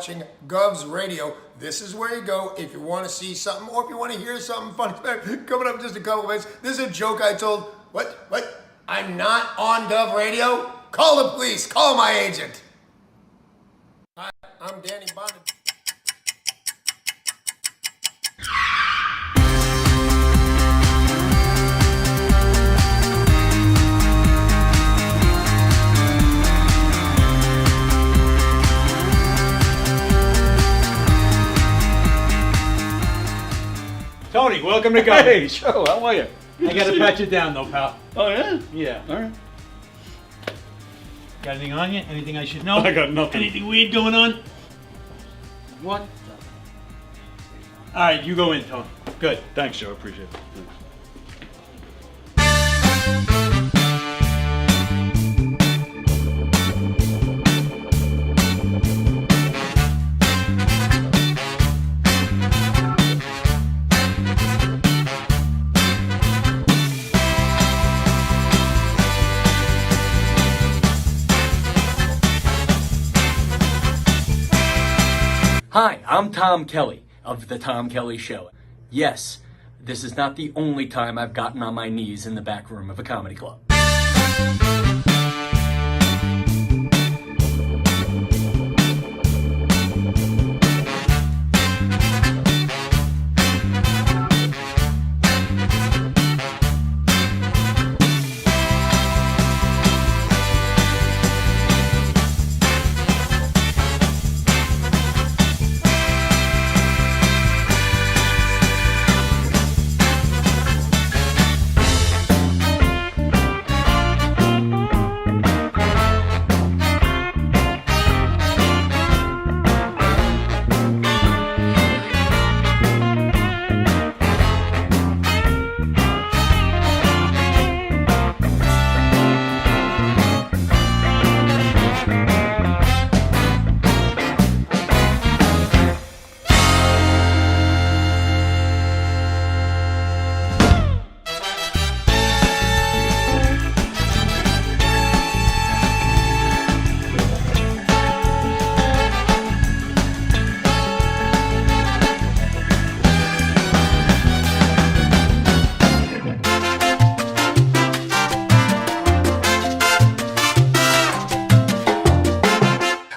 watching Gov's Radio. This is where you go if you want to see something or if you want to hear something funny. Coming up in just a couple minutes. This is a joke I told. What? I'm not on Gov Radio? Call the police. Call my agent. Hi, I'm Danny Bond. Tony, welcome to Go. Hey, Joe, how are you? I gotta pat you down though, pal. Oh, yeah? Yeah. All right. Got anything on you? Anything I should know? I got nothing. Anything weird going on? What? Alright, you go in, Tony. Good. Thanks, Joe. Appreciate it. Thanks. Hi, I'm Tom Kelly of The Tom Kelly Show. Yes, this is not the only time I've gotten on my knees in the back room of a comedy club.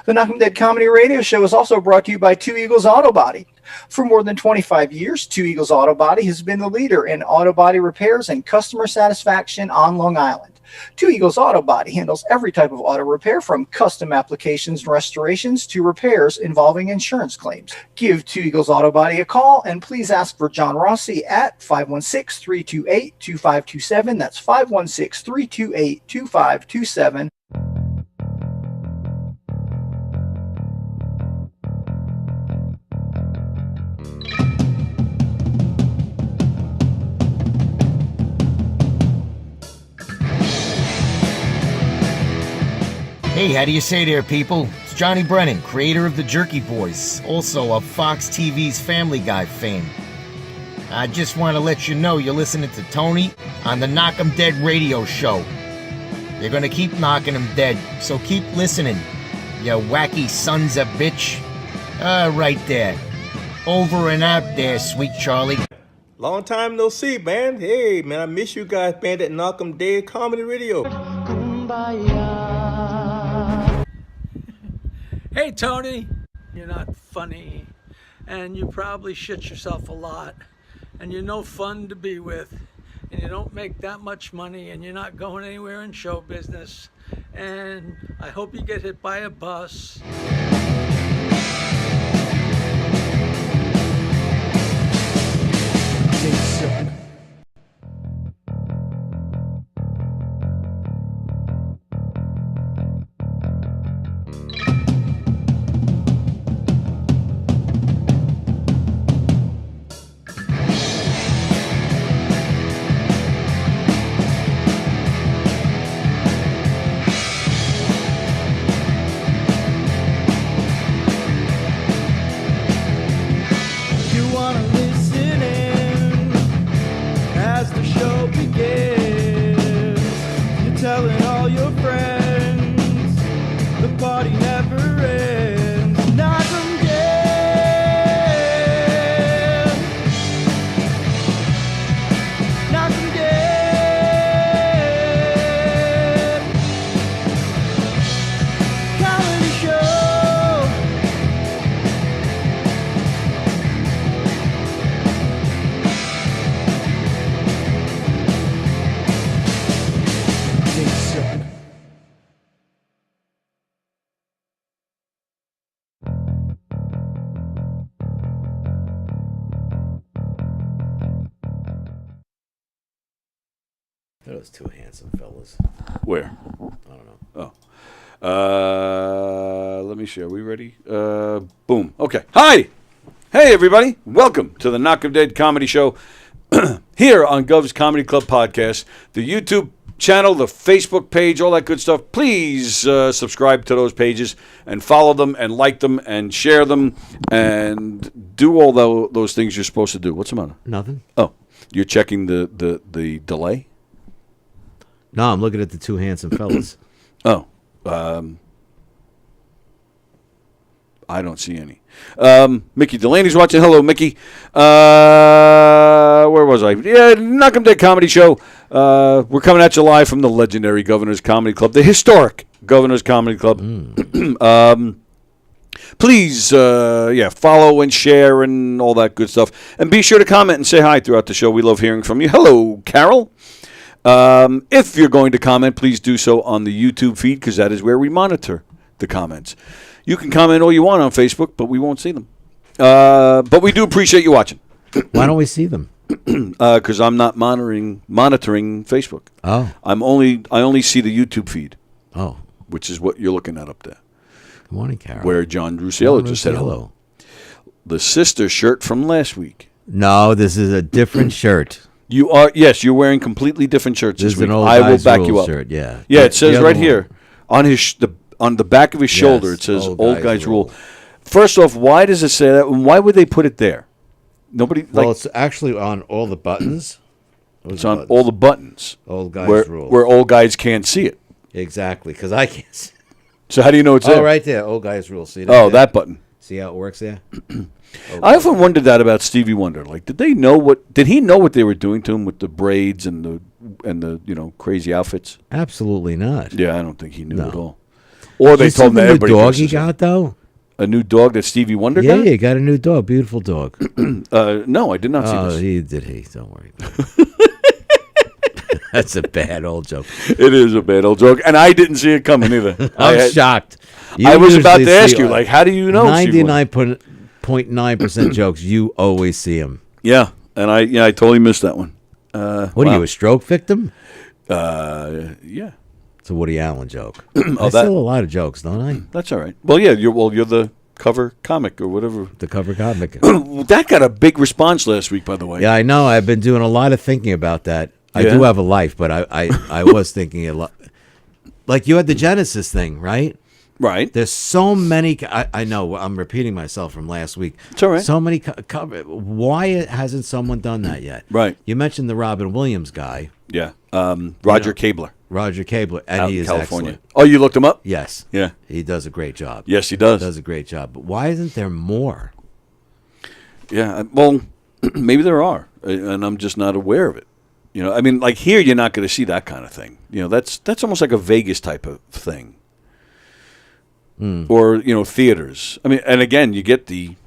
The Knockem Dead Comedy Radio Show is also brought to you by Two Eagles Auto Body. For more than 25 years, Two Eagles Auto Body has been the leader in auto body repairs and customer satisfaction on Long Island. Two Eagles Auto Body handles every type of auto repair from custom applications and restorations to repairs involving insurance claims. Give Two Eagles Auto Body a call and please ask for John Rossi at 516-328-2527. That's 516-328-2527. Hey, how do you say there, people? It's Johnny Brennan, creator of the Jerky Boys, also of Fox TV's Family Guy fame. I just want to let you know you're listening to Tony on the Knockem Dead Radio Show. You're gonna keep knocking them dead, so keep listening, you wacky sons of bitch. Right there. Over and out there, sweet Charlie. Long time no see, man. Hey, man, I miss you guys, man, at Knockem Dead Comedy Radio. Hey Tony, you're not funny, and you probably shit yourself a lot, and you're no fun to be with, and you don't make that much money, and you're not going anywhere in show business, and I hope you get hit by a bus. telling all your friends the party never ends. Knock 'em Those two handsome fellas. Where? I don't know. Let me share. Are we ready? Boom. Okay. Hi. Hey, everybody. Welcome to the Knockem Dead Comedy Show here on Gov's Comedy Club Podcast, the YouTube channel, the Facebook page, all that good stuff. Please subscribe to those pages and follow them and like them and share them and do all those things you're supposed to do. What's the matter? Nothing. Oh, you're checking the delay? No, I'm looking at the two handsome fellas. Oh. I don't see any. Mickey Delaney's watching. Hello, Mickey. Where was I? Yeah, Knockem Dead Comedy Show. We're coming at you live from the legendary Governor's Comedy Club, the historic Governor's Comedy Club. Please, follow and share and all that good stuff. And be sure to comment and say hi throughout the show. We love hearing from you. Hello, Carol. If you're going to comment, please do so on the YouTube feed because that is where we monitor the comments. You can comment all you want on Facebook, but we won't see them. But we do appreciate you watching. Why don't we see them? Because I'm not monitoring Facebook. Oh. I only see the YouTube feed. Oh. Which is what you're looking at up there. Good morning, Carol. Where John Drusiello just said hello. The sister shirt from last week. No, this is a different shirt. You're wearing completely different shirts this week. I will back you up. Shirt, yeah. Yeah, it says right here on the back of his shoulder. It says Old Guys Rule. First off, why does it say that? And why would they put it there? Nobody. Well, it's actually on all the buttons. It's on all the buttons. Old Guys Rule. Where old guys can't see it. Exactly, because I can't see it. So how do you know it's there? Oh, right there. Old Guys Rule. See that? Oh, that button. See how it works there? I often wondered that about Stevie Wonder. Like, did he know what they were doing to him with the braids and the crazy outfits? Absolutely not. Yeah, I don't think he knew at all. Or they told him that everybody. New dog he got though. A new dog that Stevie Wonder got? Yeah, he got a new dog. Beautiful dog. No, I did not see this. Oh, he did. Don't worry. That's a bad old joke. It is a bad old joke, and I didn't see it coming either. I'm shocked. I was about to ask you, like, how do you know? 99.9% jokes, you always see them. Yeah, and I totally missed that one. What are you, a stroke victim? Yeah. It's a Woody Allen joke. I steal a lot of jokes, don't I? That's all right. Well, yeah, you're the cover comic or whatever. The cover comic. That got a big response last week, by the way. Yeah, I know. I've been doing a lot of thinking about that. I do have a life, but I was thinking a lot. Like you had the Genesis thing, right? Right. There's so many. I know I'm repeating myself from last week. It's all right. So many cover. Why hasn't someone done that yet? Right. You mentioned the Robin Williams guy. Yeah. Roger Kabler. Roger Kabler, and out he in is California. Excellent. Oh, you looked him up? Yes. Yeah. He does a great job. Yes, he does. Does a great job. But why isn't there more? Yeah. Well, maybe there are, and I'm just not aware of it. You know, I mean, like here, you're not going to see that kind of thing. You know, that's almost like a Vegas type of thing. Or, theaters. I mean, and again, you get the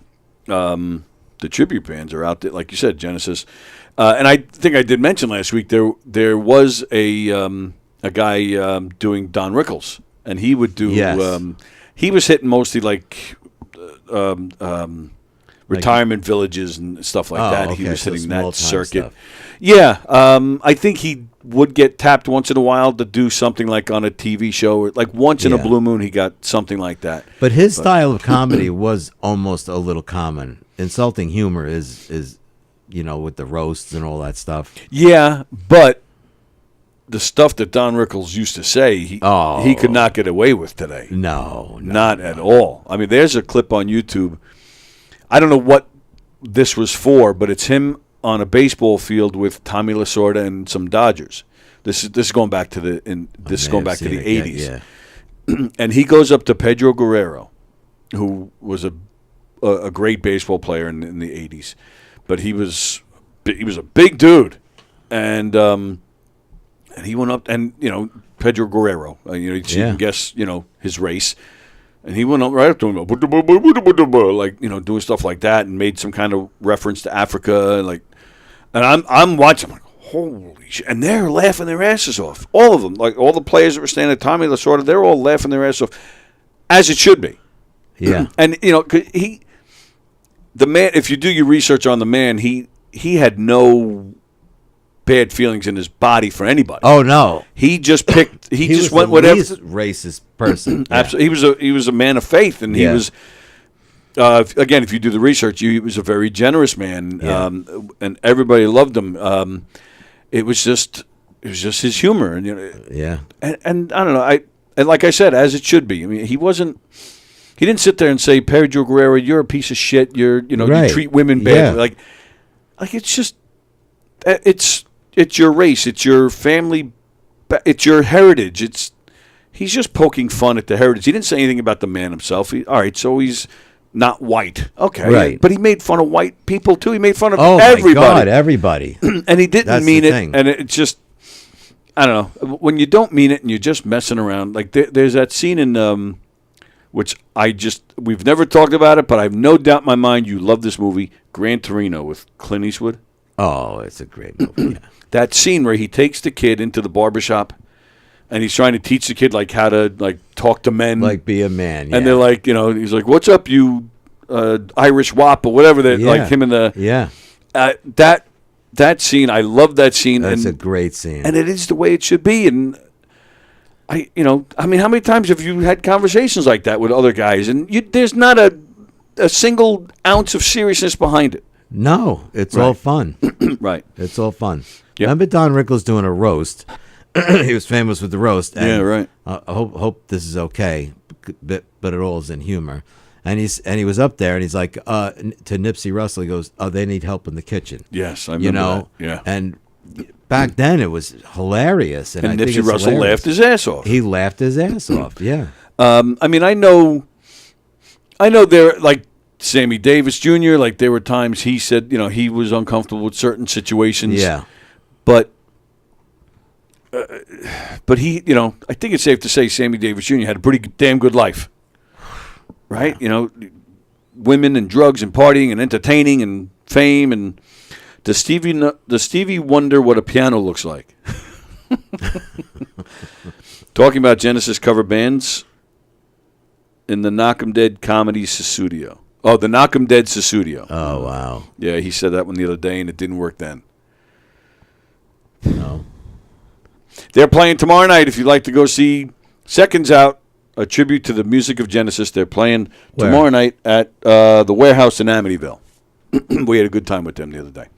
tribute bands are out there, like you said, Genesis. And I think I did mention last week there was a guy doing Don Rickles, and he would do. Yes. He was hitting mostly like retirement villages and stuff like that. Okay. He was hitting that circuit. Stuff. Yeah, I think he would get tapped once in a while to do something like on a TV show. Like once in a blue moon, he got something like that. But his style of comedy was almost a little common. Insulting humor is with the roasts and all that stuff. Yeah, but the stuff that Don Rickles used to say, he could not get away with today. No, not at all. I mean, there's a clip on YouTube. I don't know what this was for, but it's him on a baseball field with Tommy Lasorda and some Dodgers. This is going back to the 80s. Yeah. And he goes up to Pedro Guerrero, who was a great baseball player in the 80s, but he was a big dude, and he went up and Pedro Guerrero, you can guess his race. And he went up right up to him, like doing stuff like that, and made some kind of reference to Africa, like. And I'm watching, I'm like, holy shit! And they're laughing their asses off, all of them, like all the players that were standing at Tommy Lasorda, they're all laughing their asses off, as it should be. Yeah. And the man, if you do your research on the man, he had no bad feelings in his body for anybody. Oh no, he just picked. He just was went the whatever. least racist person. Yeah. Absolutely, he was a man of faith, and he was. Again, if you do the research, he was a very generous man, and everybody loved him. It was just his humor, and and I don't know. And like I said, as it should be. I mean, he didn't sit there and say, Pedro Guerrero, you're a piece of shit. You treat women badly. Like it's just, it's your race, it's your family, it's your heritage. He's just poking fun at the heritage. He didn't say anything about the man himself. All right, so he's not white. Okay. Right. But he made fun of white people, too. He made fun of my everybody. God, everybody. And he didn't That's mean the it. thing. And it's just, I don't know. When you don't mean it and you're just messing around, like there's that scene in, which we've never talked about it, but I have no doubt in my mind you love this movie, Gran Torino with Clint Eastwood. Oh, it's a great movie. Yeah. That scene where he takes the kid into the barbershop and he's trying to teach the kid like how to like talk to men, like be a man. Yeah. And they're like, he's like, "What's up, you Irish wop or whatever?" That like him in the that scene. I love that scene. That's a great scene, and it is the way it should be. And I mean, how many times have you had conversations like that with other guys, and there's not a single ounce of seriousness behind it. No, it's all fun. Right. It's all fun. Yep. Remember Don Rickles doing a roast? He was famous with the roast. And yeah, right. I hope this is okay, but it all is in humor. And he was up there, and he's like, to Nipsey Russell, he goes, "Oh, they need help in the kitchen." Yes, I remember that. Yeah. And back then, it was hilarious. And I think Nipsey it's Russell hilarious. laughed his ass off. He laughed his ass off, yeah. I mean, I know there, like, Sammy Davis Jr., like, there were times he said, he was uncomfortable with certain situations. Yeah. But he, I think it's safe to say Sammy Davis Jr. had a pretty damn good life. Right? Women and drugs and partying and entertaining and fame. And does Stevie wonder what a piano looks like? Talking about Genesis cover bands in the Knockem Dead Comedy Studio. Oh, the Knockem Dead Studio. Oh, wow. Yeah, he said that one the other day, and it didn't work then. No. They're playing tomorrow night. If you'd like to go see Seconds Out, a tribute to the music of Genesis, they're playing tomorrow night at the Warehouse in Amityville. We had a good time with them the other day.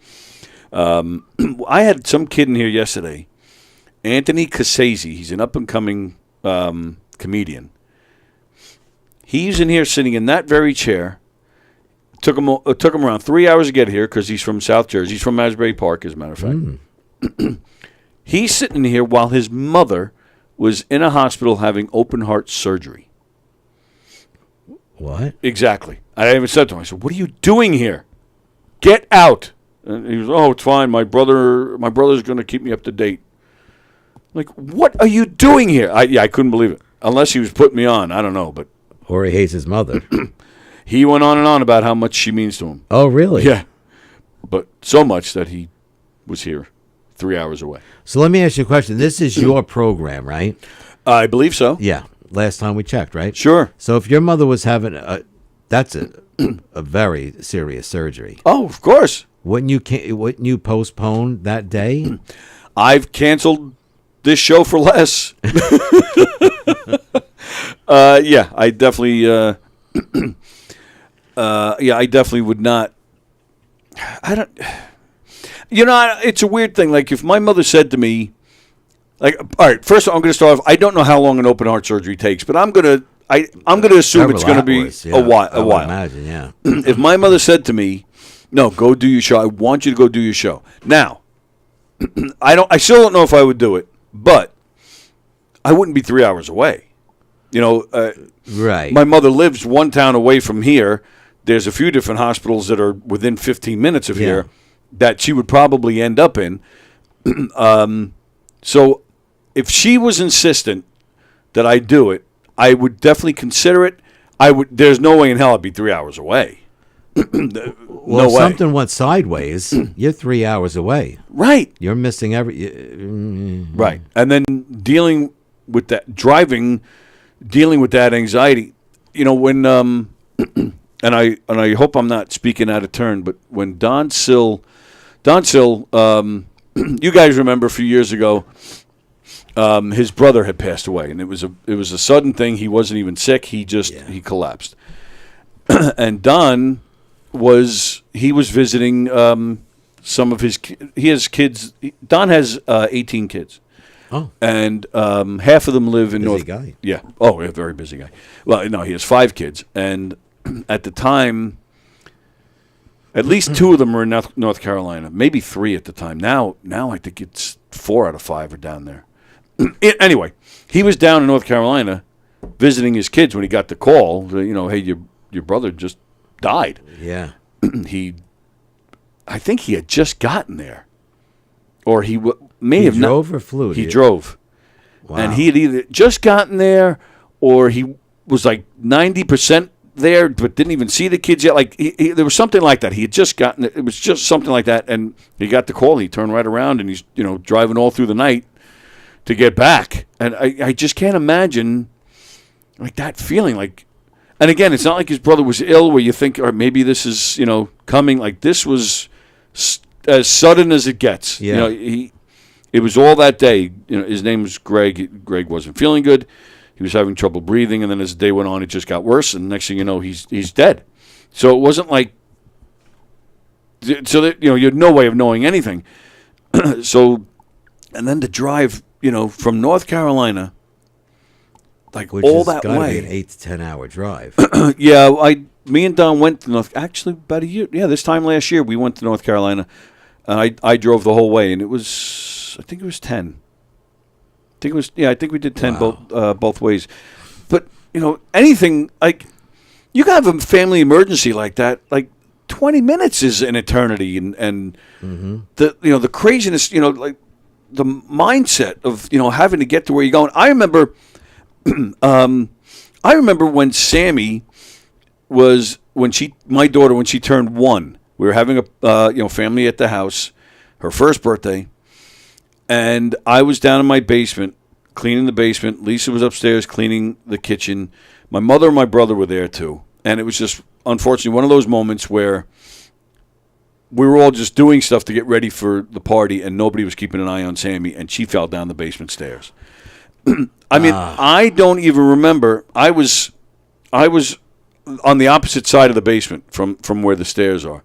I had some kid in here yesterday, Anthony Cassese. He's an up-and-coming comedian. He's in here sitting in that very chair. Took him around 3 hours to get here because he's from South Jersey. He's from Asbury Park, as a matter of fact. He's sitting here while his mother was in a hospital having open-heart surgery. What? Exactly. I even said to him, I said, "What are you doing here? Get out." And he was, "Oh, it's fine. My brother's going to keep me up to date." Like, what are you doing here? I couldn't believe it. Unless he was putting me on. I don't know, but... Or he hates his mother. He went on and on about how much she means to him. Oh, really? Yeah. But so much that he was here 3 hours away. So let me ask you a question. This is your program, right? I believe so. Yeah. Last time we checked, right? Sure. So if your mother was having that's a very serious surgery. Oh, of course. Wouldn't you postpone that day? I've canceled this show for less. Yeah, I definitely I definitely would not. I don't. It's a weird thing. Like, if my mother said to me, like, all right, first I'm going to start off. I don't know how long an open heart surgery takes, but I'm going to assume it's going to be a while. I would imagine, yeah. If my mother said to me, "No, go do your show. I want you to go do your show." Now, I still don't know if I would do it, but I wouldn't be 3 hours away. Right. My mother lives one town away from here. There's a few different hospitals that are within 15 minutes of here that she would probably end up in. So if she was insistent that I do it, I would definitely consider it. There's no way in hell I'd be 3 hours away. Well, if something went sideways, you're 3 hours away. Right. You're missing Right. And then dealing with that anxiety, when and I hope I'm not speaking out of turn, but when Don Sill you guys remember a few years ago, his brother had passed away, and it was a sudden thing. He wasn't even sick. He just he collapsed. And Don was visiting some of his. He has kids. Don has 18 kids. Oh, and half of them live in busy guy. Yeah. Oh, a very busy guy. Well, no, he has 5 kids, and at the time, at least 2 of them were in North Carolina, maybe 3 at the time. Now I think it's 4 out of 5 are down there. Anyway, he was down in North Carolina visiting his kids when he got the call. Hey, your brother just died. Yeah. I think he had just gotten there, or he He drove or flew? He drove. Wow. And he had either just gotten there or he was like 90% there but didn't even see the kids yet. Like there was something like that. He had just gotten it. It was just something like that. And he got the call. He turned right around and he's driving all through the night to get back. And I just can't imagine like that feeling. Like, and again, it's not like his brother was ill where you think, or maybe this is coming. Like this was as sudden as it gets. Yeah. It was all that day. His name was Greg. Greg wasn't feeling good. He was having trouble breathing, and then as the day went on, it just got worse. And next thing you know, he's dead. So it wasn't like. So that you had no way of knowing anything. So, and then to drive, from North Carolina, like Which all is that gotta way, be an 8 to 10 hour drive. Yeah, me and Don went to actually about a year. Yeah, this time last year we went to North Carolina, and I drove the whole way, and it was. I think it was 10. I think we did 10 both ways. But, anything like you can have a family emergency like that, like 20 minutes is an eternity and the craziness, like the mindset of, having to get to where you're going. I remember when Sammy was my daughter when she turned 1. We were having a family at the house, her first birthday. And I was down in my basement, cleaning the basement. Lisa was upstairs cleaning the kitchen. My mother and my brother were there, too. And it was just, unfortunately, one of those moments where we were all just doing stuff to get ready for the party, and nobody was keeping an eye on Sammy, and she fell down the basement stairs. I mean, I don't even remember. I was on the opposite side of the basement from where the stairs are.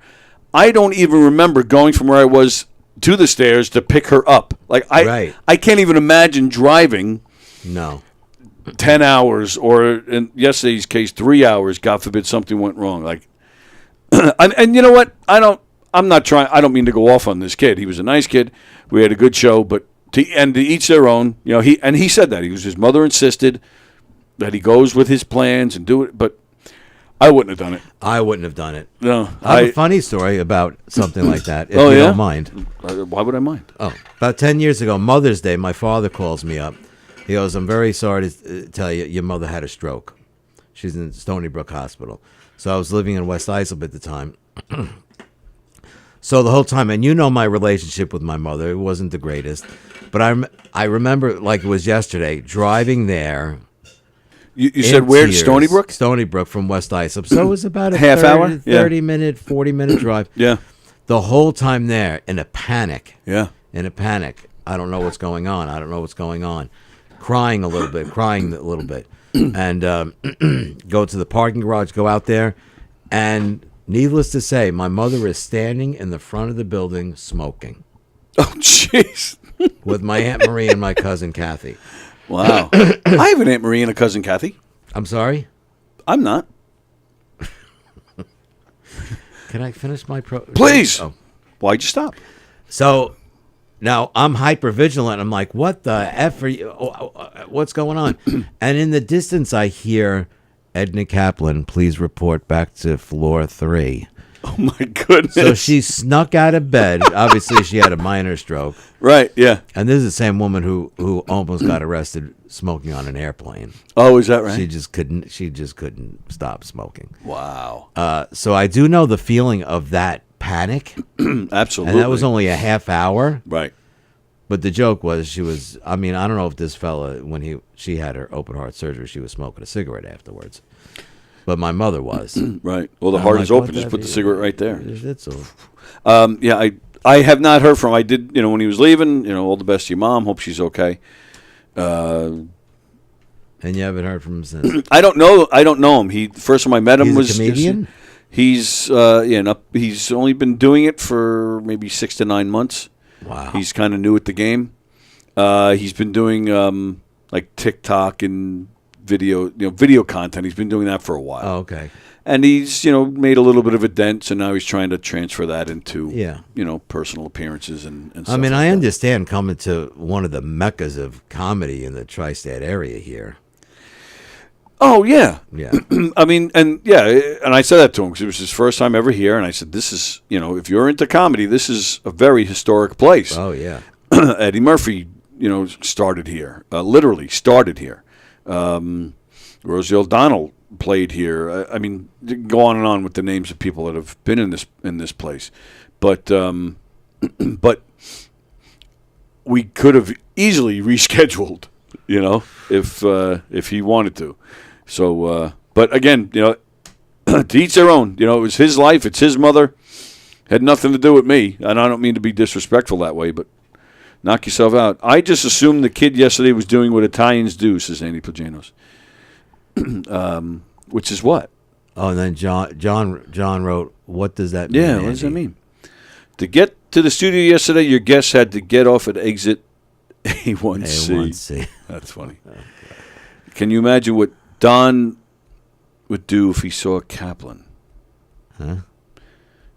I don't even remember going from where I was to the stairs to pick her up. Like I can't even imagine driving 10 hours or in yesterday's case 3 hours, God forbid something went wrong. Like and you know what? I don't mean to go off on this kid. He was a nice kid. We had a good show, but to each their own. He said that. His mother insisted that he goes with his plans and do it, but I wouldn't have done it. I wouldn't have done it. No. I have a funny story about something like that, if you don't mind. Why would I mind? Oh, about 10 years ago, Mother's Day, my father calls me up. He goes, I'm very sorry to tell you, your mother had a stroke. She's in Stony Brook Hospital. So I was living in West Islip at the time. So the whole time, and my relationship with my mother, it wasn't the greatest. But I remember, like it was yesterday, driving there. You said where? Stony Brook? Stony Brook from West Islip. So it was about a half hour? 30-minute, 40-minute drive. Yeah. The whole time there, in a panic. Yeah. In a panic. I don't know what's going on. Crying a little bit. And go to the parking garage, go out there. And needless to say, my mother is standing in the front of the building smoking. Oh, jeez. With my Aunt Marie and my cousin Kathy. Wow. I have an Aunt Marie and a cousin Kathy. I'm sorry? I'm not. Can I finish my Please. Oh. Why'd you stop? So now I'm hyper vigilant. I'm like, what the F are you? What's going on? And in the distance, I hear Edna Kaplan, please report back to floor 3. Oh, my goodness. So she snuck out of bed. Obviously, she had a minor stroke. Right, yeah. And this is the same woman who almost got arrested smoking on an airplane. Oh, is that right? She just couldn't stop smoking. Wow. So I do know the feeling of that panic. Absolutely. And that was only a half hour. Right. But the joke was I don't know if this fella, when she had her open heart surgery, she was smoking a cigarette afterwards. But my mother was. Right. Well, the heart is open. Just put the cigarette right there. It's so. Yeah, I have not heard from him. I did, when he was leaving, all the best to your mom. Hope she's okay. And you haven't heard from him since? I don't know him. The first time I met him He's a comedian? He's he's only been doing it for maybe 6 to 9 months. Wow. He's kind of new at the game. He's been doing like TikTok and video content. He's been doing that for a while. Oh, okay. And he's made a little bit of a dent, so now he's trying to transfer that into personal appearances and stuff. I mean, like I that. understand coming to one of the meccas of comedy in the tri-state area here. Oh yeah, Yeah. I mean, and I said that to him because it was his first time ever here, and I said, "This is, if you're into comedy, this is a very historic place." Oh yeah. Eddie Murphy, started here, literally started here. Rosie O'Donnell played here. I mean, go on and on with the names of people that have been in this place, but but we could have easily rescheduled, if he wanted to. So, but again, to each their own. It was his life. It's his mother. Had nothing to do with me, and I don't mean to be disrespectful that way, but knock yourself out. I just assumed the kid yesterday was doing what Italians do, says Andy Plagianos. Which is what? Oh, and then John wrote, "What does that mean?" Yeah, what does that mean? To get to the studio yesterday, your guests had to get off at exit A1C. A1C. That's funny. Can you imagine what Don would do if he saw Kaplan? Huh?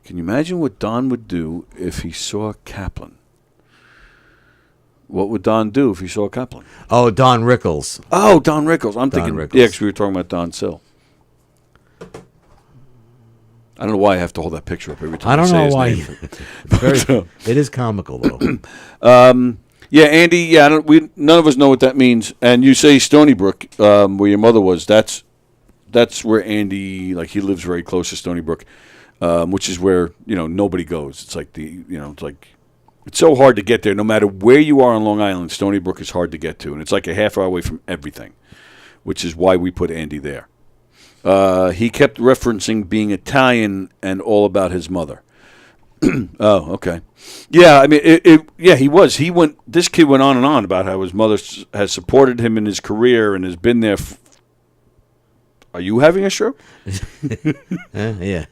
Can you imagine what Don would do if he saw Kaplan? What would Don do if he saw Kaplan? Oh, Don Rickles. Oh, Don Rickles. I'm thinking, Rickles. yeah, because we were talking about Don Sill. I don't know why I have to hold that picture up every time I don't say know his why. name. It is comical though. Yeah, Andy. Yeah, none of us know what that means. And you say Stony Brook, where your mother was. That's where Andy, like, he lives very close to Stony Brook, which is where nobody goes. It's like it's so hard to get there. No matter where you are on Long Island, Stony Brook is hard to get to, and it's like a half hour away from everything, which is why we put Andy there. He kept referencing being Italian and all about his mother. Oh, okay. Yeah, I mean, he was. This kid went on and on about how his mother has supported him in his career and has been there. Are you having a stroke? Yeah.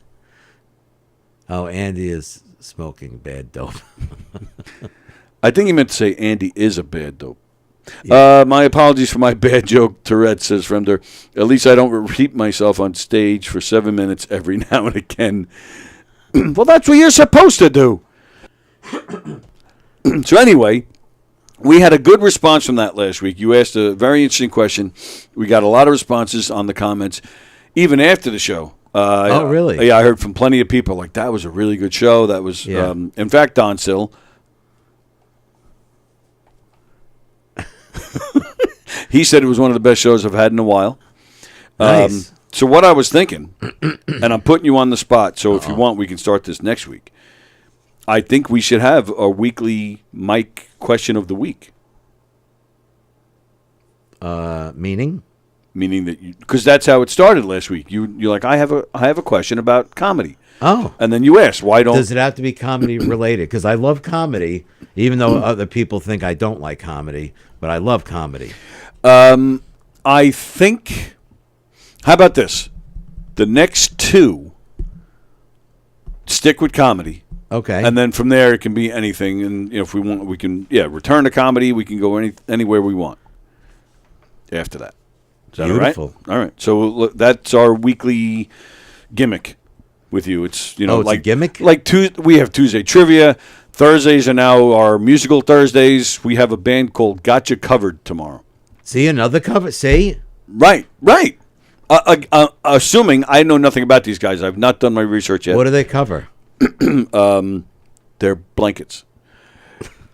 Oh, Andy is smoking bad dope. I think he meant to say Andy is a bad dope. Yeah. My apologies for my bad joke, Tourette, says Fremder. At least I don't repeat myself on stage for 7 minutes every now and again. Well, that's what you're supposed to do. So anyway, we had a good response from that last week. You asked a very interesting question. We got a lot of responses on the comments, even after the show. Oh, really? Yeah, I heard from plenty of people like, that was a really good show. That was, in fact, Don Sill. He said it was one of the best shows I've had in a while. Nice. So what I was thinking, and I'm putting you on the spot, so if you want, we can start this next week. I think we should have a weekly Mike question of the week. Meaning? Meaning that because that's how it started last week. You're like, I have a question about comedy. Oh. And then you asked, why don't... Does it have to be comedy related? Because I love comedy, even though other people think I don't like comedy, but I love comedy. I think... How about this? The next two stick with comedy. Okay. And then from there, it can be anything. And if we want, we can, return to comedy. We can go anywhere we want after that. Is that Beautiful. All right. So that's our weekly gimmick with you. It's, it's like a gimmick? Like we have Tuesday trivia. Thursdays are now our musical Thursdays. We have a band called Gotcha Covered tomorrow. See, another cover. See? Right. Assuming I know nothing about these guys. I've not done my research yet. What do they cover? They're blankets.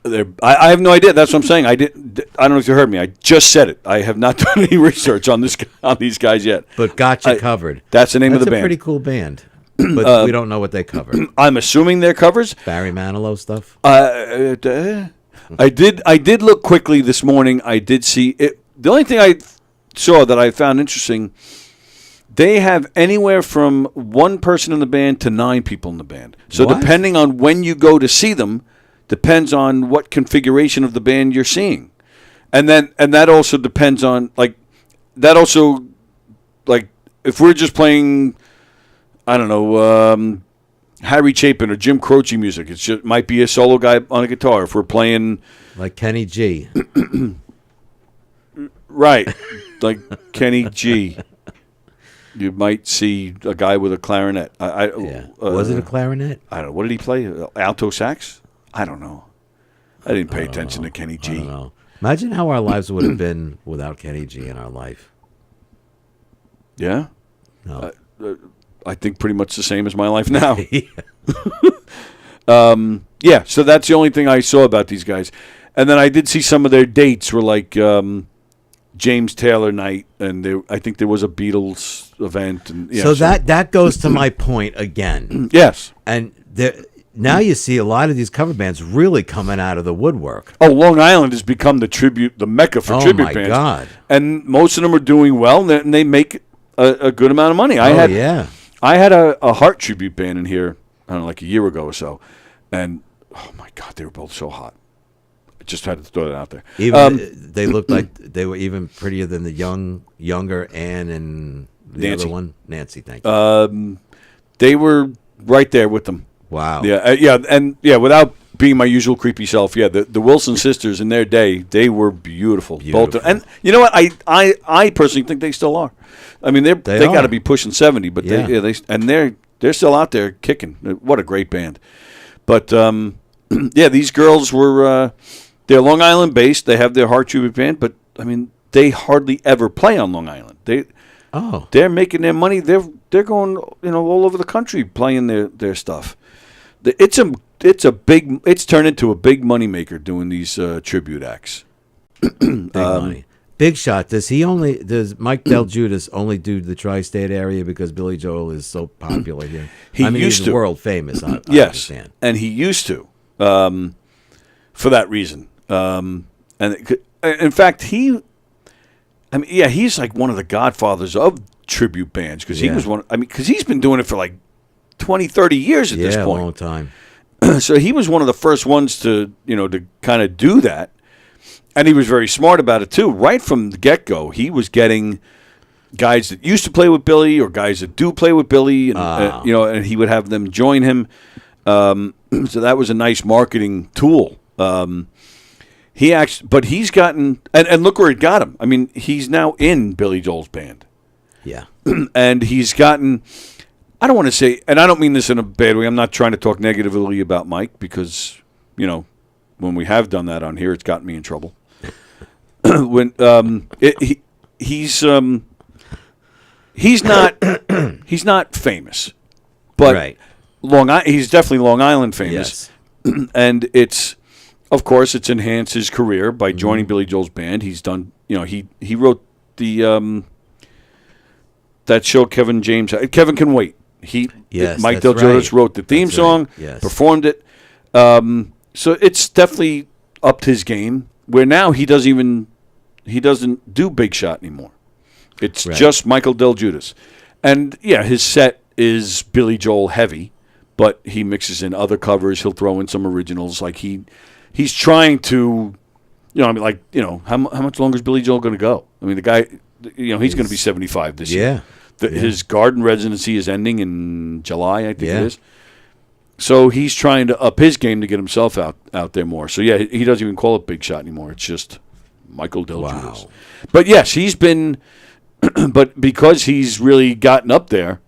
I have no idea. That's what I'm saying. I don't know if you heard me. I just said it. I have not done any research on these guys yet. But Gotcha Covered. That's the name of the band. That's a pretty cool band. But we don't know what they cover. I'm assuming they're covers. Barry Manilow stuff. I did look quickly this morning. I did see it. The only thing I saw that I found interesting, they have anywhere from one person in the band to 9 people in the band. So What? depending on when you go to see them, depends on what configuration of the band you're seeing. And that also depends on like if we're just playing, I don't know, Harry Chapin or Jim Croce music, it just might be a solo guy on a guitar. If we're playing Like Kenny G. right, like Kenny G, you might see a guy with a clarinet. Was it a clarinet? I don't know. What did he play? Alto sax? I don't know. I didn't pay attention to Kenny G. I don't know. Imagine how our lives would have been without Kenny G in our life. Yeah? No. I think pretty much the same as my life now. Yeah, so that's the only thing I saw about these guys. And then I did see some of their dates were like James Taylor night, and I think there was a Beatles event. And yeah, so that goes to my point again. Yes. And now you see a lot of these cover bands really coming out of the woodwork. Oh, Long Island has become the mecca for tribute bands. Oh, my God. And most of them are doing well, and they make a good amount of money. I had a Heart tribute band in here, I don't know, like a year ago or so, and oh my God, they were both so hot. I just had to throw that out there. Even they looked like they were even prettier than the younger Ann and the Nancy. other one, Nancy. Thank you. They were right there with them. Wow. Yeah, without being my usual creepy self, the Wilson sisters in their day, they were beautiful. Both, and you know what? I personally think they still are. I mean, they got to be pushing 70, but they're still out there kicking. What a great band! But these girls were they're Long Island based. They have their Heart tribute band, but I mean, they hardly ever play on Long Island. They're making their money. They're going all over the country playing their stuff. It's turned into a big money maker doing these tribute acts. Big money. Big Shot. Does Mike Del Judas only do the tri-state area because Billy Joel is so popular here? He's world famous. I yes, understand. And he used to, for that reason. And in fact, he's like one of the godfathers of tribute bands because he was one. Because he's been doing it for like 20, 30 years at this point. Yeah, a long time. So he was one of the first ones to kind of do that. And he was very smart about it, too. Right from the get-go, he was getting guys that used to play with Billy or guys that do play with Billy, and and he would have them join him. So that was a nice marketing tool. He's gotten, and look where it got him. I mean, he's now in Billy Joel's band. Yeah. And he's gotten, I don't want to say, and I don't mean this in a bad way, I'm not trying to talk negatively about Mike because, when we have done that on here, it's gotten me in trouble. When he's not famous, but right. He's definitely Long Island famous, and it's enhanced his career by joining Billy Joel's band. He's done, he wrote the that show Kevin Can Wait. Mike Del Judas wrote the theme song, performed it. So it's definitely upped his game. Where now he doesn't do Big Shot anymore. It's just Michael Del Judas, and his set is Billy Joel heavy, but he mixes in other covers. He'll throw in some originals. Like he's trying to, how much longer is Billy Joel going to go? I mean, the guy, he's going to be 75 this year. His Garden residency is ending in July, I think it is. So he's trying to up his game to get himself out there more. So, he doesn't even call it Big Shot anymore. It's just Michael Del Judas. But, yes, he's been – but because he's really gotten up there,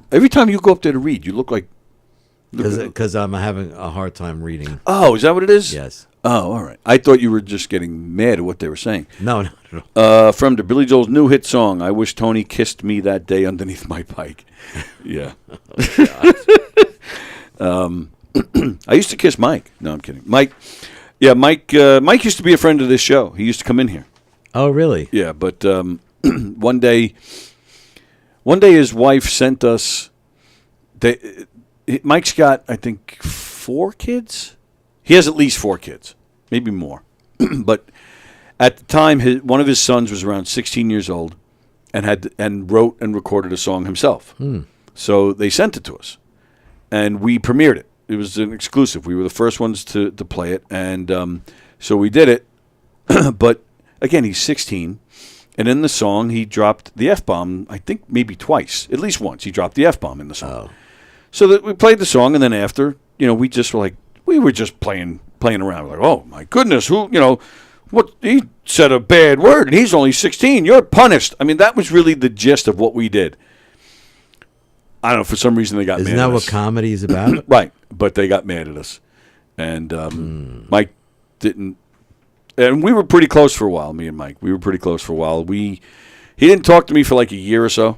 every time you go up there to read, you look like – Because I'm having a hard time reading. Oh, is that what it is? Yes. Oh, all right. I thought you were just getting mad at what they were saying. No, not at all. From the Billy Joel's new hit song, I Wish Tony Kissed Me That Day Underneath My Bike. Yeah. I used to kiss Mike. No, I'm kidding. Mike used to be a friend of this show. He used to come in here. Oh, really? Yeah, but one day his wife sent us, Mike's got, I think, 4 kids. He has at least 4 kids, maybe more. But at the time, one of his sons was around 16 years old, and wrote and recorded a song himself. So they sent it to us, and we premiered it. It was an exclusive. We were the first ones to play it, and so we did it. But again, he's 16, and in the song he dropped the F-bomb. I think maybe twice, at least once. He dropped the F-bomb in the song. So that we played the song, and then after, we just were like, we were just playing around. We're like, oh my goodness, what, he said a bad word, and he's only 16. You're punished. I mean, that was really the gist of what we did. I don't know, for some reason they got mad at us. Isn't that what comedy is about? Right, but they got mad at us. And Mike didn't, and we were pretty close for a while, me and Mike. We were pretty close for a while. He didn't talk to me for like a year or so.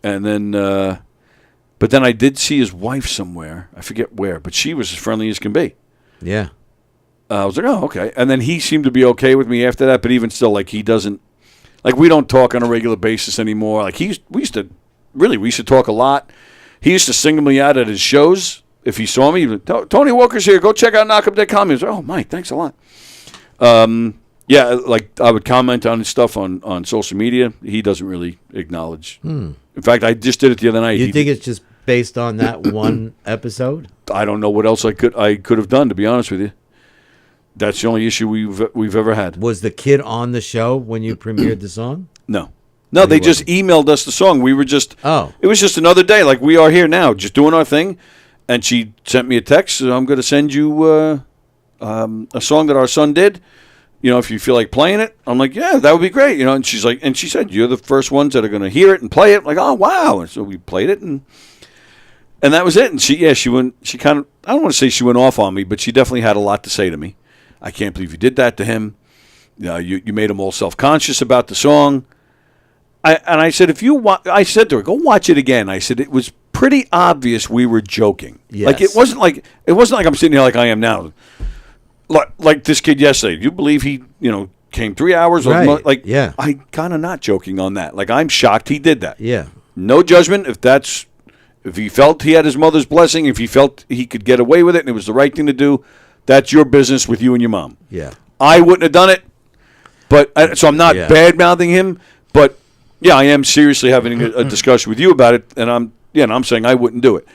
And then, but then I did see his wife somewhere. I forget where, but she was as friendly as can be. Yeah. I was like, oh, okay. And then he seemed to be okay with me after that, but even still, like, he doesn't, like, we don't talk on a regular basis anymore. Like, we used to talk a lot. He used to single me out at his shows. If he saw me, he would, Tony Walker's here. Go check out Knockem.com. He was like, oh, Mike, thanks a lot. Yeah, like, I would comment on his stuff on social media. He doesn't really acknowledge. In fact, I just did it the other night. You think it's just based on that one episode? I don't know what else I could have done, to be honest with you. That's the only issue we've ever had. Was the kid on the show when you premiered the song? No, they just emailed us the song. We were just it was just another day, like we are here now, just doing our thing. And she sent me a text. So I'm going to send you a song that our son did. If you feel like playing it. I'm like, yeah, that would be great. And she's like, and she said, you're the first ones that are going to hear it and play it. I'm like, oh wow! And so we played it, and that was it. And she kind of, I don't want to say she went off on me, but she definitely had a lot to say to me. I can't believe you did that to him. You made him all self-conscious about the song. I said, I said to her, go watch it again. I said, it was pretty obvious we were joking. Yes. Like, it wasn't like I'm sitting here like I am now. Like this kid yesterday. Do you believe he, came 3 hours? Right. Like, yeah. I kind of not joking on that. Like, I'm shocked he did that. Yeah. No judgment. If he felt he had his mother's blessing, if he felt he could get away with it and it was the right thing to do, that's your business with you and your mom. Yeah. I wouldn't have done it, but so I'm not bad-mouthing him, but yeah, I am seriously having a discussion with you about it, and I'm saying I wouldn't do it.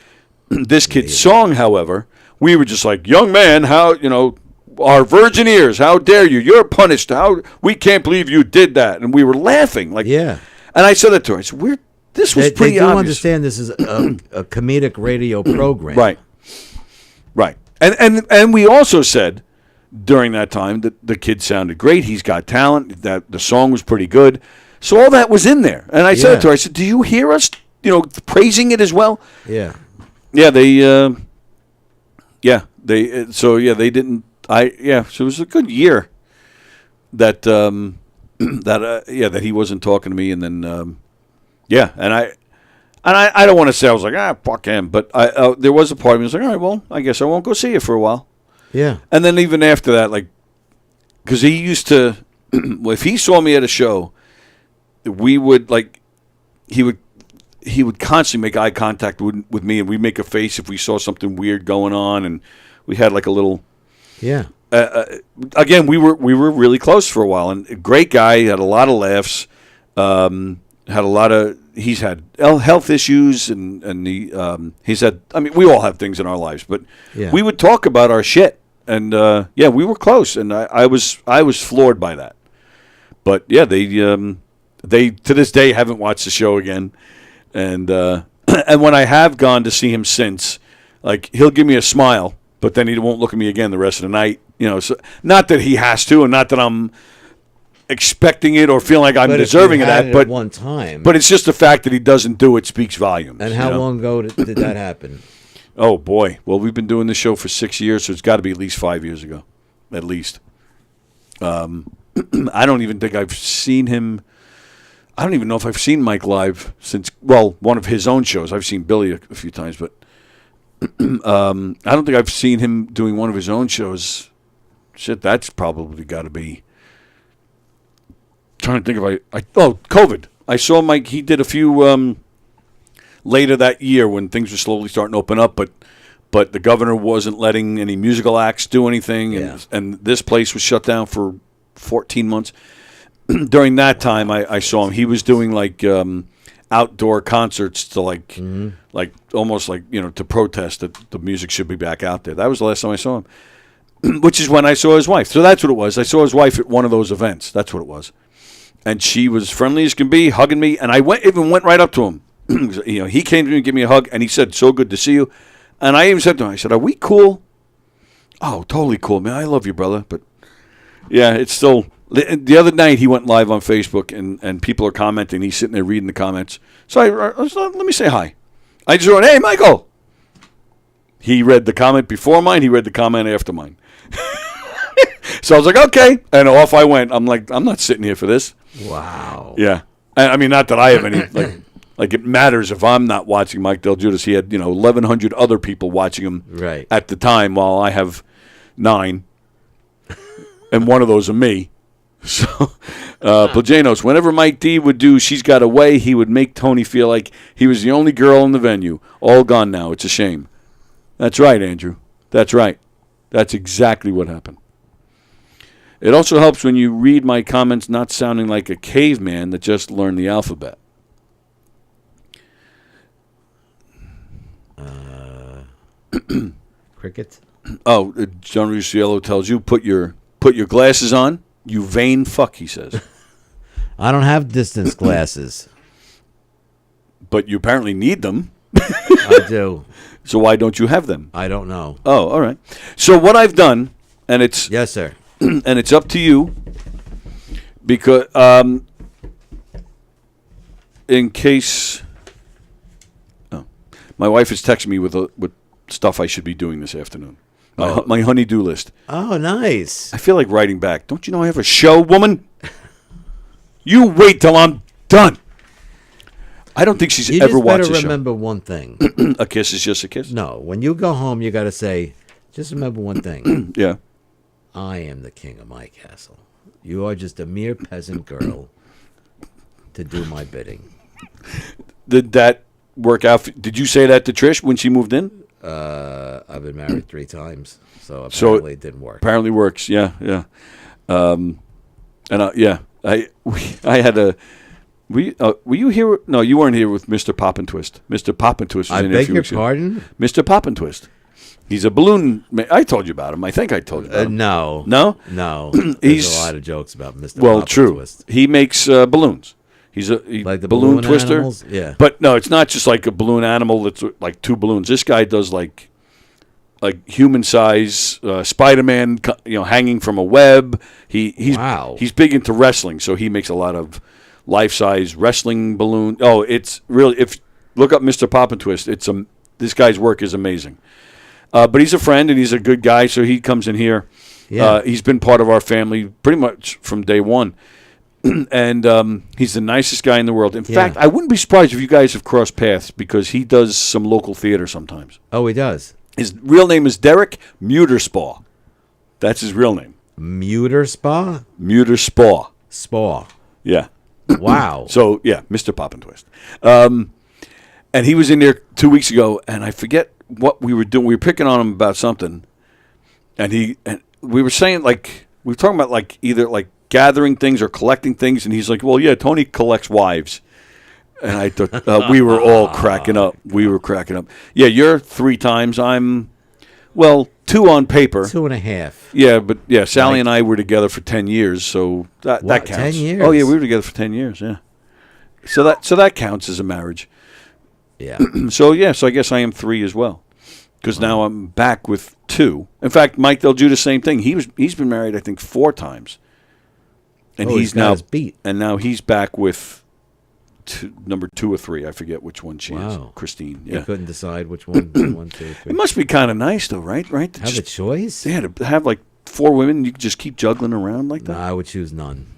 This kid's song, however, we were just like, young man, how, our virgin ears, how dare you? You're punished. We can't believe you did that. And we were laughing. Like, yeah. And I said that to her. I said, this was pretty they do obvious. understand this is a comedic radio program. Right. And we also said during that time that the kid sounded great. He's got talent. That the song was pretty good. So all that was in there. And I said to her, I said, do you hear us, praising it as well? Yeah. Yeah, they didn't. So it was a good year that that he wasn't talking to me, and then and I don't want to say I was like, fuck him, but there was a part of me that was like, all right, well, I guess I won't go see you for a while. Yeah. And then even after that, like, because he used to, if he saw me at a show, we would he would constantly make eye contact with me, and we'd make a face if we saw something weird going on, and we had like a little. Yeah. Again, we were really close for a while, and a great guy, had a lot of laughs, he's had health issues, and he's had, I mean, we all have things in our lives, but we would talk about our shit, and we were close, and I was floored by that. But yeah, they to this day haven't watched the show again, and when I have gone to see him since, like, he'll give me a smile, but then he won't look at me again the rest of the night. So not that he has to, and not that I'm expecting it or feeling like I'm deserving of that. But one time, but it's just the fact that he doesn't do it speaks volumes. And how long ago did that happen? Oh boy! Well, we've been doing this show for 6 years, so it's got to be at least 5 years ago, at least. I don't even think I've seen him. I don't even know if I've seen Mike live since, one of his own shows. I've seen Billy a few times, but I don't think I've seen him doing one of his own shows. Shit, that's probably got to be. Trying to think if COVID. I saw Mike. He did a few later that year when things were slowly starting to open up, but the governor wasn't letting any musical acts do anything, and this place was shut down for 14 months. during that time, I saw him. He was doing like outdoor concerts to like almost like to protest that the music should be back out there. That was the last time I saw him, which is when I saw his wife. So that's what it was. I saw his wife at one of those events. That's what it was, and she was friendly as can be, hugging me, and I even went right up to him. He came to me and gave me a hug, and he said, "So good to see you." And I even said to him, I said, "Are we cool?" "Oh, totally cool, man. I love you, brother." But yeah, it's still. The other night he went live on Facebook, and people are commenting. He's sitting there reading the comments. So I said, let me say hi. I just wrote, "Hey, Michael." He read the comment before mine. He read the comment after mine. So I was like, okay, and off I went. I'm like, I'm not sitting here for this. Wow. Yeah, I mean, not that I have any like it matters if I'm not watching Mike Del Giudice. He had 1,100 other people watching him right at the time, while I have 9, and one of those are me. So, Plajanos, whenever Mike D would do She's Got Away, he would make Tony feel like he was the only girl in the venue. All gone now. It's a shame. That's right, Andrew. That's right. That's exactly what happened. It also helps when you read my comments not sounding like a caveman that just learned the alphabet. Crickets? Oh, John Rusciello tells you, put your glasses on. You vain fuck, he says. I don't have distance glasses. But you apparently need them. I do. So why don't you have them? I don't know. Oh, all right. So what I've done, and it's... Yes, sir. And it's up to you, because in case... Oh, my wife is texting me with stuff I should be doing this afternoon. My honey-do list. Oh, nice. I feel like writing back. Don't you know I have a show, woman? You wait till I'm done. I don't think she's ever watched a show. You better remember one thing. A kiss is just a kiss? No. When you go home, you got to say, just remember one thing. Yeah. I am the king of my castle. You are just a mere peasant girl to do my bidding. Did that work out? Did you say that to Trish when she moved in? I've been married 3 times, so apparently it didn't work. Apparently works, yeah. I had a. Were you here? No, you weren't here with Mr. Pop and Twist. Mr. Pop and Twist was I in here a beg few your weeks ago. pardon? Mr. Pop and Twist. He's a balloon. I told you about him. I think I told you about him. No. No? No. He's There's a lot of jokes about Mr. Well, Pop true. and Twist. He makes balloons. He's like the balloon twister. Animals? Yeah. But no, it's not just like a balloon animal that's like 2 balloons. This guy does like human size Spider-Man, hanging from a web. He's big into wrestling, so he makes a lot of life-size wrestling balloon. Oh, it's really, if look up Mr. Pop and Twist. This guy's work is amazing. But he's a friend and he's a good guy, so he comes in here. Yeah. He's been part of our family pretty much from day one. And he's the nicest guy in the world. In fact, I wouldn't be surprised if you guys have crossed paths, because he does some local theater sometimes. Oh, he does? His real name is Derek Muterspaw. That's his real name. Muterspaw? Muterspaw. Spaw. Yeah. Wow. So, yeah, Mr. Pop and Twist. And he was in there 2 weeks ago, and I forget what we were doing. We were picking on him about something, and we were saying, we were talking about, either, gathering things or collecting things, and he's like, well, yeah, Tony collects wives. And I thought, we were all cracking up. We were cracking up. Yeah, you're 3 times. I'm, 2 on paper. 2.5. Yeah, but yeah, Sally and I were together for 10 years, so that counts. 10 years? Oh yeah, we were together for 10 years. Yeah. So that counts as a marriage. Yeah. So I guess I am 3 as well, because now I'm back with 2. In fact, Mike Del Giudice, same thing. He's been married, I think, 4 times, and he's now beat. And now he's back with number 2 or 3. I forget which one she is. Christine. Yeah. You couldn't decide which one. 1, 2, 3. It must be kind of nice, though, right? Right. Have a choice. Yeah, to have 4 women, you can just keep juggling around like that. No, I would choose none.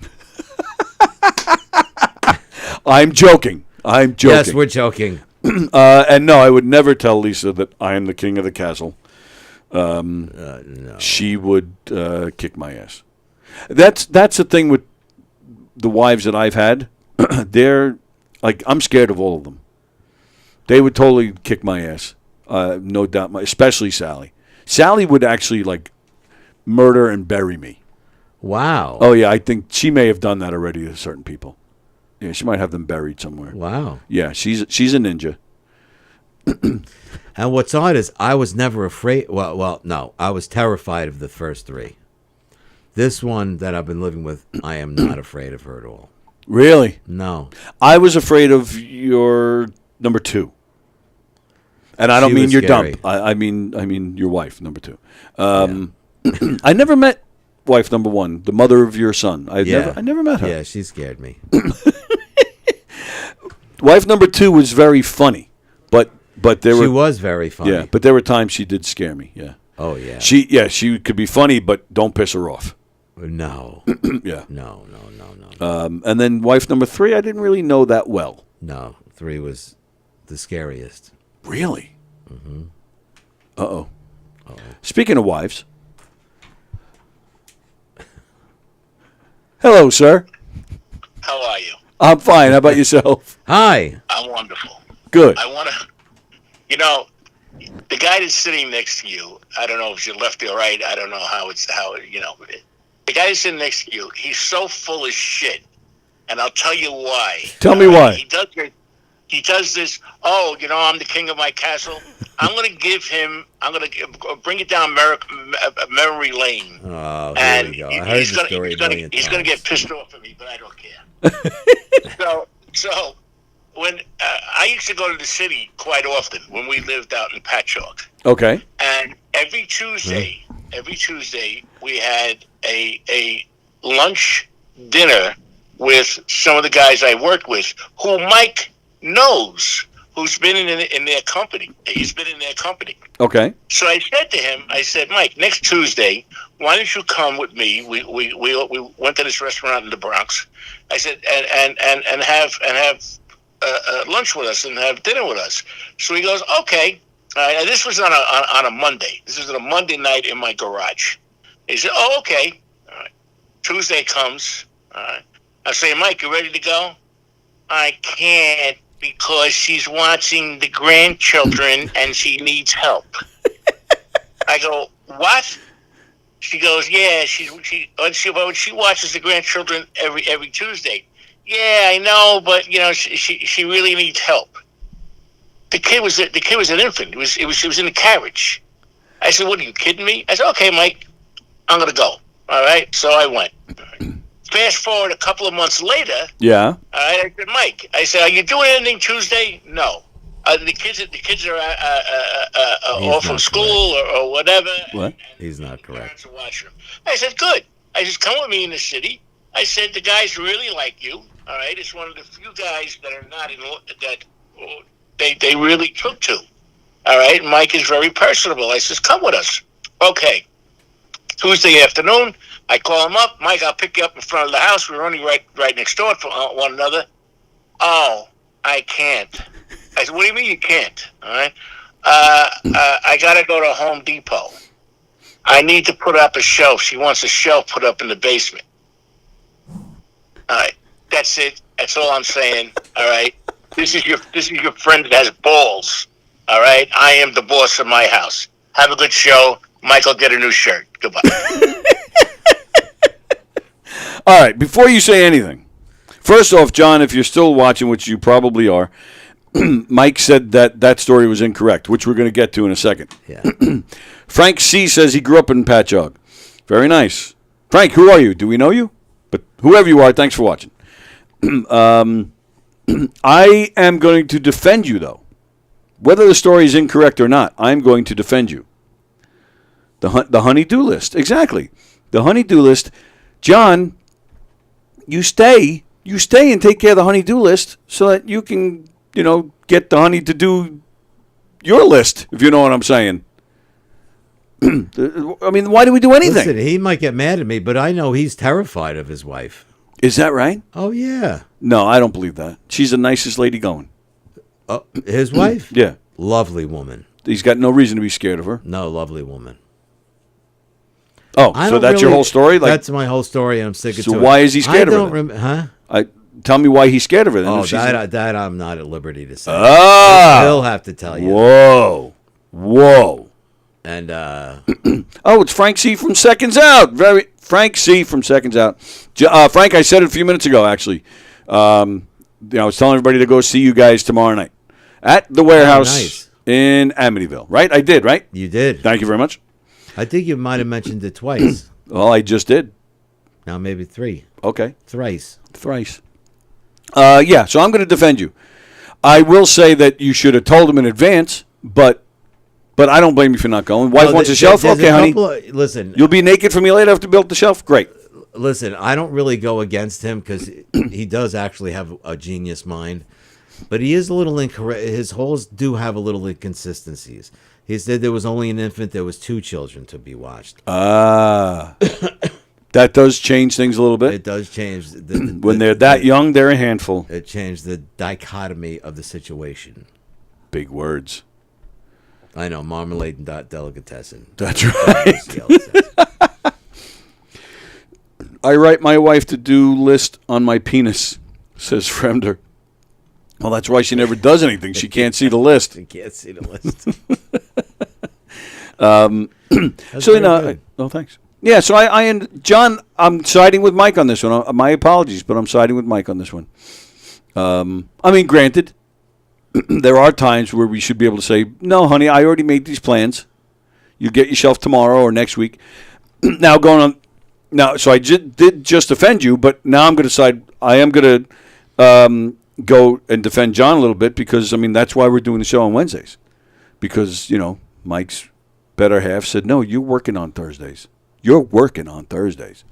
I'm joking. Yes, we're joking. And no, I would never tell Lisa that I am the king of the castle. No. She would kick my ass. That's the thing with the wives that I've had. They're I'm scared of all of them. They would totally kick my ass, no doubt. Especially Sally. Sally would actually murder and bury me. Wow. Oh yeah, I think she may have done that already to certain people. Yeah, she might have them buried somewhere. Wow. Yeah, she's a ninja. And what's odd is I was never afraid. Well, no, I was terrified of the first three. This one that I've been living with, I am not afraid of her at all. Really? No. I was afraid of your number 2. And I don't She mean was your scary. dump. I mean your wife, number 2. I never met wife number 1, the mother of your son. I never met her. Yeah, she scared me. Wife number 2 was very funny, but there She were was very funny. Yeah, but there were times she did scare me. Yeah. Oh yeah. She could be funny, but don't piss her off. No. Yeah. No. And then wife number 3, I didn't really know that well. No. 3 was the scariest. Really? Mm-hmm. Uh-oh. Speaking of wives. Hello, sir. How are you? I'm fine. How about yourself? Hi. I'm wonderful. Good. I want to, the guy that's sitting next to you, I don't know if you're lefty or right. I don't know the guy that's sitting next to you, he's so full of shit. And I'll tell you why. Tell me why. He does this, I'm the king of my castle. I'm going to bring it down memory lane. Oh, here and we go. I heard the story he's a million going to times. get pissed off at me, but I don't care. So when I used to go to the city quite often when we lived out in Patchogue. Okay. And every Tuesday we had a lunch dinner with some of the guys I worked with who Mike knows, who's been in their company. He's been in their company. Okay. So I said to him, Mike, next Tuesday, why don't you come with me? We went to this restaurant in the Bronx. I said, and have lunch with us and have dinner with us. So he goes, okay. And this was on a Monday. This was on a Monday night in my garage. He said, oh, okay. All right. Tuesday comes. All right. I say, Mike, you ready to go? I can't because she's watching the grandchildren and she needs help. I go, what? She goes, yeah, she watches the grandchildren every Tuesday. Yeah, I know, but she really needs help. The kid was an infant. It was in a carriage. I said, what are you kidding me? I said, okay, Mike, I'm gonna go. All right, so I went. Fast forward a couple of months later. Yeah. All right, I said, Mike, are you doing anything Tuesday? No. The kids are off from school or whatever. What? He's not correct. Parents are watching them. I said, good. I said, come with me in the city. I said, the guys really like you. All right, it's one of the few guys that are not they really took to. All right, Mike is very personable. I says, come with us. Okay. Tuesday afternoon, I call him up. Mike, I'll pick you up in front of the house. We're only right next door to one another. Oh, I can't. I said, what do you mean you can't? All right. I got to go to Home Depot. I need to put up a shelf. She wants a shelf put up in the basement. All right. That's it. That's all I'm saying. All right. This is your friend that has balls. All right. I am the boss of my house. Have a good show. Michael, get a new shirt. Goodbye. All right, before you say anything, first off, John, if you're still watching, which you probably are, Mike said that story was incorrect, which we're going to get to in a second. Yeah. Frank C. says he grew up in Patchogue. Very nice. Frank, who are you? Do we know you? But whoever you are, thanks for watching. I am going to defend you, though. Whether the story is incorrect or not, I'm going to defend you. The honey-do list. Exactly. The honey-do list. John, you stay and take care of the honey-do list so that you can, get the honey to do your list, if you know what I'm saying. I mean, why do we do anything? Listen, he might get mad at me, but I know he's terrified of his wife. Is that right? Oh, yeah. No, I don't believe that. She's the nicest lady going. His wife? Yeah. Lovely woman. He's got no reason to be scared of her. No, lovely woman. Oh, so that's your whole story? That's my whole story, and I'm sick of it. So why is he scared of her? Huh? Tell me why he's scared of her. Then, oh, that I'm not at liberty to say. Ah! He'll have to tell you. Whoa. And, oh, it's Frank C. from Seconds Out. Frank C. from Seconds Out. Frank, I said it a few minutes ago, actually. I was telling everybody to go see you guys tomorrow night at the Warehouse in Amityville. Right? I did, right? You did. Thank you very much. I think you might have mentioned it twice. Well, I just did. Now maybe 3. Okay. Thrice. Yeah, so I'm going to defend you. I will say that you should have told him in advance, but I don't blame you for not going. Wife wants a shelf? Okay, honey. Listen. You'll be naked for me later after build the shelf? Great. Listen, I don't really go against him because he does actually have a genius mind, but he is a little incorrect. His holes do have a little inconsistencies. He said there was only an infant. There was 2 children to be watched. That does change things a little bit. It does change. When they're that young, they're a handful. It changed the dichotomy of the situation. Big words. I know, marmalade and delicatessen. That's right. I write my wife to-do list on my penis, says Fremder. Well, that's why she never does anything. She can't see the list. She can't see the list. Thanks. Yeah, so John, I'm siding with Mike on this one. My apologies, but I'm siding with Mike on this one. Granted, there are times where we should be able to say, no, honey, I already made these plans. You get your shelf tomorrow or next week. So I did just offend you, but now I'm going to side. I am going to go and defend John a little bit because, that's why we're doing the show on Wednesdays. Because, Mike's better half said, no, you're working on Thursdays. You're working on Thursdays.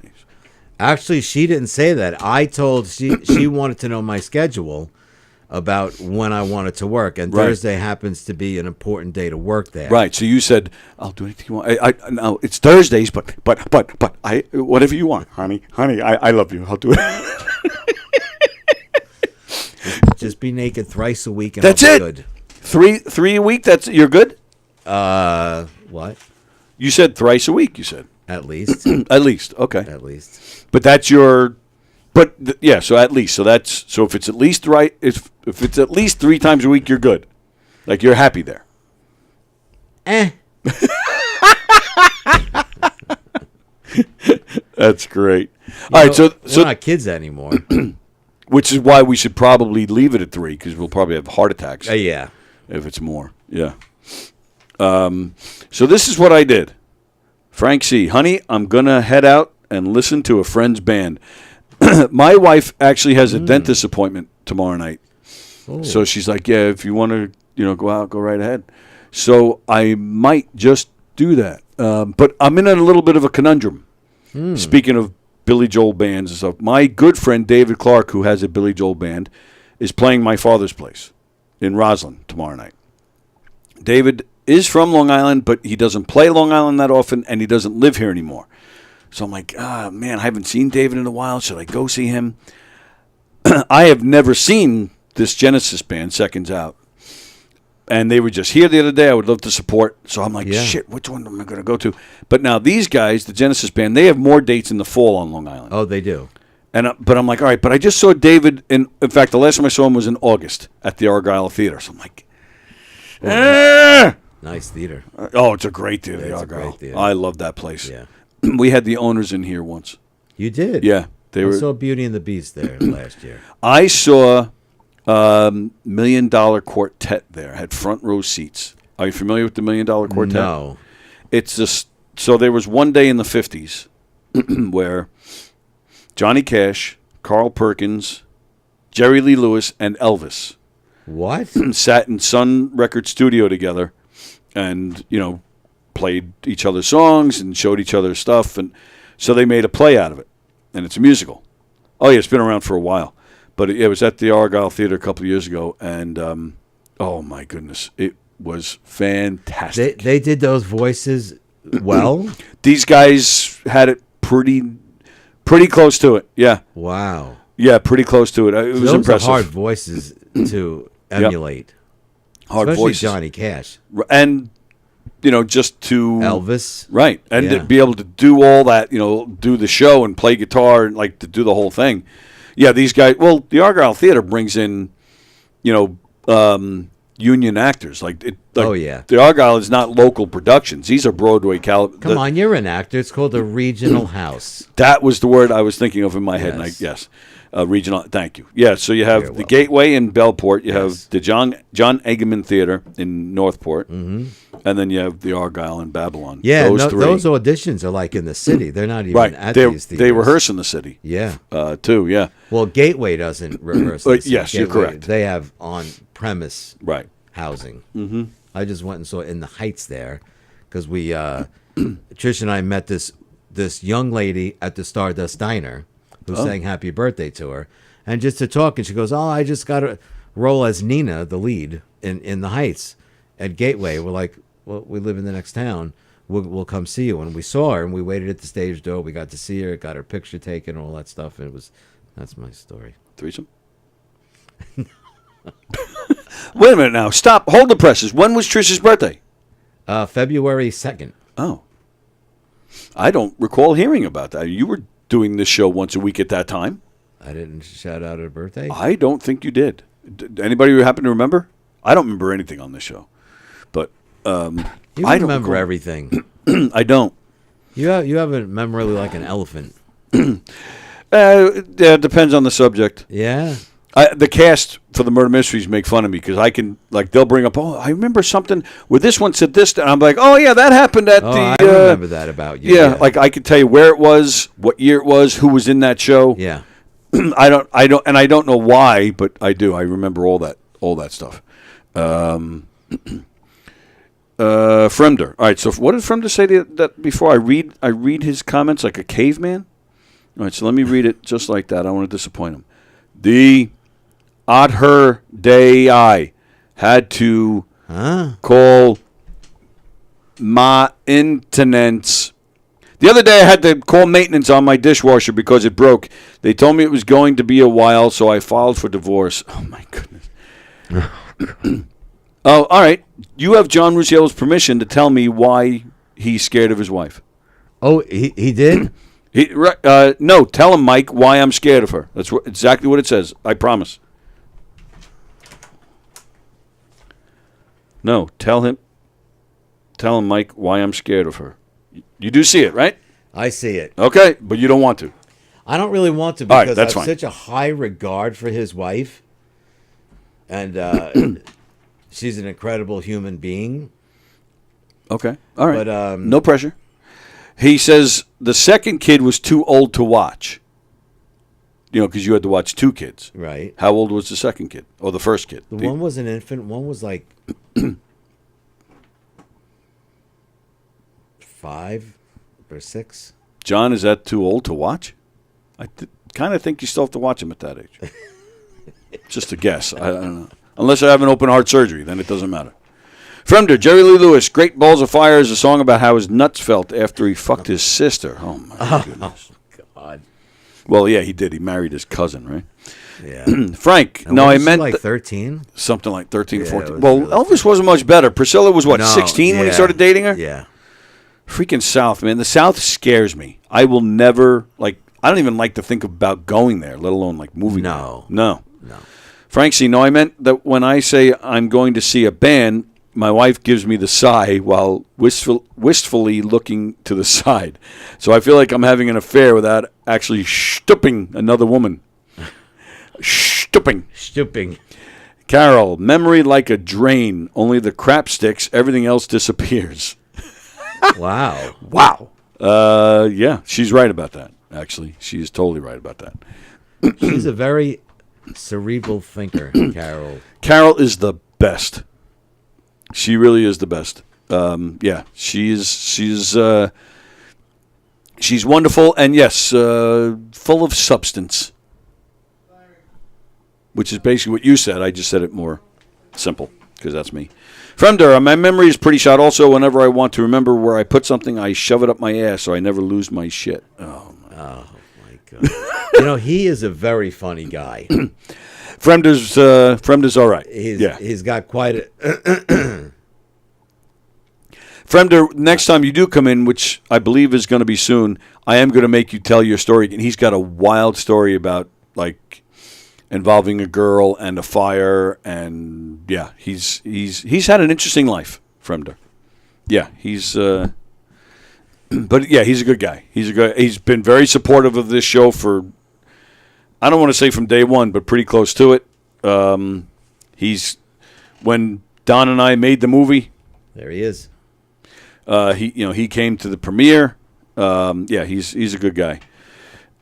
Actually, she didn't say that. I told she wanted to know my schedule about when I wanted to work, and Thursday happens to be an important day to work there. Right. So you said, "I'll do anything you want." No, it's Thursdays, but I whatever you want, honey. I love you. I'll do it. Just be naked thrice a week, and that's I'll be it. Good. Three a week. You're good. What? You said thrice a week. You said. At least. At least. Okay. At least. But that's your. But yeah. So at least. So if it's at least right. If it's at least 3 times a week, you're good. Like you're happy there. That's great. All right. So we're not kids anymore. Which is why we should probably leave it at 3 because we'll probably have heart attacks. Yeah. If it's more. Yeah. So this is what I did. Frank C. Honey, I'm going to head out and listen to a friend's band. My wife actually has a dentist appointment tomorrow night. Oh. So she's like, yeah, if you want to, go out, go right ahead. So I might just do that. But I'm in a little bit of a conundrum. Speaking of Billy Joel bands and stuff, my good friend David Clark, who has a Billy Joel band, is playing my father's place in Roslyn tomorrow night. David is from Long Island, but he doesn't play Long Island that often, and he doesn't live here anymore. So I'm like, man, I haven't seen David in a while. Should I go see him? I have never seen this Genesis band, Seconds Out. And they were just here the other day. I would love to support. So I'm like, shit, which one am I going to go to? But now these guys, the Genesis band, they have more dates in the fall on Long Island. Oh, they do. But I'm like, all right, but I just saw David. In fact, the last time I saw him was in August at the Argyle Theater. So I'm like, nice theater. Oh, it's a great theater, the Argyle. Great theater. I love that place. Yeah. We had the owners in here once. You did? Yeah. I saw Beauty and the Beast there last year. I saw $1 Million Quartet there. Had front row seats. Are you familiar with the $1 Million Quartet? No. It's just so there was one day in the 50s where Johnny Cash, Carl Perkins, Jerry Lee Lewis, and Elvis sat in Sun Record Studio together and, played each other's songs and showed each other stuff. And so they made a play out of it. And it's a musical. Oh, yeah, it's been around for a while. But it was at the Argyle Theater a couple of years ago. And, oh, my goodness, it was fantastic. They did those voices well? These guys had it pretty close to it, yeah. Wow. Yeah, pretty close to it. It was impressive. Are hard voices to emulate. Hard especially voices. Johnny Cash. And, just to... Elvis. Right. And to be able to do all that, do the show and play guitar and, to do the whole thing. Yeah, these guys... Well, the Argyle Theater brings in, union actors. Like oh yeah, the Argyle is not local productions. These are Broadway caliber. Come on, you're an actor. It's called the Regional House. That was the word I was thinking of in my head. Yes. Regional. Thank you. Yeah. So you have the Gateway in Bellport. You have the John Egerman Theater in Northport, and then you have the Argyle in Babylon. Yeah, those auditions are like in the city. They're not even at these theaters. They rehearse in the city. Yeah. Too. Yeah. Well, Gateway doesn't rehearse. In the city. Yes, Gateway, you're correct. They have on-premise housing. Mm-hmm. I just went and saw in the Heights there because we Trish and I met this young lady at the Stardust Diner who sang Happy Birthday to her, and just to talk, and she goes, I just got a role as Nina, the lead in the Heights at Gateway. We're like, well, we live in the next town. We'll come see you. And we saw her, and we waited at the stage door. We got to see her, got her picture taken, all that stuff, and that's my story. Threesome? Wait a minute now. Stop. Hold the presses. When was Trish's birthday? February 2nd. Oh. I don't recall hearing about that. You were doing this show once a week at that time. I didn't shout out her birthday? I don't think you did. Anybody who happen to remember? I don't remember anything on this show. But you I don't remember everything. I don't. You have a memory like an elephant. Yeah, it depends on the subject. Yeah. The cast for the Murder Mysteries make fun of me because I can, like, they'll bring up, I remember something where this one said this, and I'm like, oh yeah, that happened at the. I remember that about you. Yeah, like I could tell you where it was, what year it was, who was in that show. Yeah. I don't know why, but I do. I remember all that stuff. Fremder. All right. So what did Fremder say that before I read his comments like a caveman? All right. So let me read it just like that. I don't want to disappoint him. The Adher Day I had to call maintenance. The other day I had to call maintenance on my dishwasher because it broke. They told me it was going to be a while, so I filed for divorce. Oh, my goodness. Oh, all right. You have John Rusciello's permission to tell me why he's scared of his wife. Oh, he did? No, tell him, Mike, why I'm scared of her. That's exactly what it says. I promise. No, tell him, Mike, why I'm scared of her. You do see it, right? I see it. Okay, but you don't want to. I don't really want to because that's I have fine. such a high regard for his wife. And she's an incredible human being. Okay, all right. But no pressure. He says the second kid was too old to watch. You know, because you had to watch two kids. Right. How old was the second kid? Or the first kid? The one was an infant. One was like 5 or 6. John, is that too old to watch? I kind of think you still have to watch him at that age. Just a guess. I don't know. Unless I have an open heart surgery, then it doesn't matter. Fremder, Jerry Lee Lewis, Great Balls of Fire is a song about how his nuts felt after he fucked his sister. Oh, my goodness. God. Well, yeah, he did. He married his cousin, right? Yeah. Frank, And no, I wasn't she meant... like 13? Something like 13, Yeah, 14. it was Well, really Elvis wasn't much better. Priscilla was, what, No, 16 when he yeah, started dating her? Yeah. Freaking South, man. The South scares me. I will never, like, I don't even like to think about going there, let alone, like, moving there. No. Frank C., no, I meant that when I say I'm going to see a band, my wife gives me the sigh while wistfully looking to the side. So I feel like I'm having an affair without actually stooping another woman. Stooping. Carol, memory like a drain. Only the crap sticks. Everything else disappears. Wow. Yeah, she's right about that, actually. She is totally right about that. She's a very cerebral thinker, Carol. Carol is the best. She really is the best. Yeah, she's wonderful and yes, full of substance. Which is basically what you said. I just said it more simple because that's me. Fremder, my memory is pretty shot. Also, whenever I want to remember where I put something, I shove it up my ass so I never lose my shit. Oh my God. You know, he is a very funny guy. Fremder's all right. He's got quite a... Fremder, next time you do come in, which I believe is going to be soon, I am going to make you tell your story. And he's got a wild story about, like, involving a girl and a fire, and yeah, he's had an interesting life, Fremder. Yeah, but yeah, he's a good guy. He's been very supportive of this show for, I don't want to say from day one, but pretty close to it. When Don and I made the movie, there he is. He came to the premiere. Yeah, he's a good guy.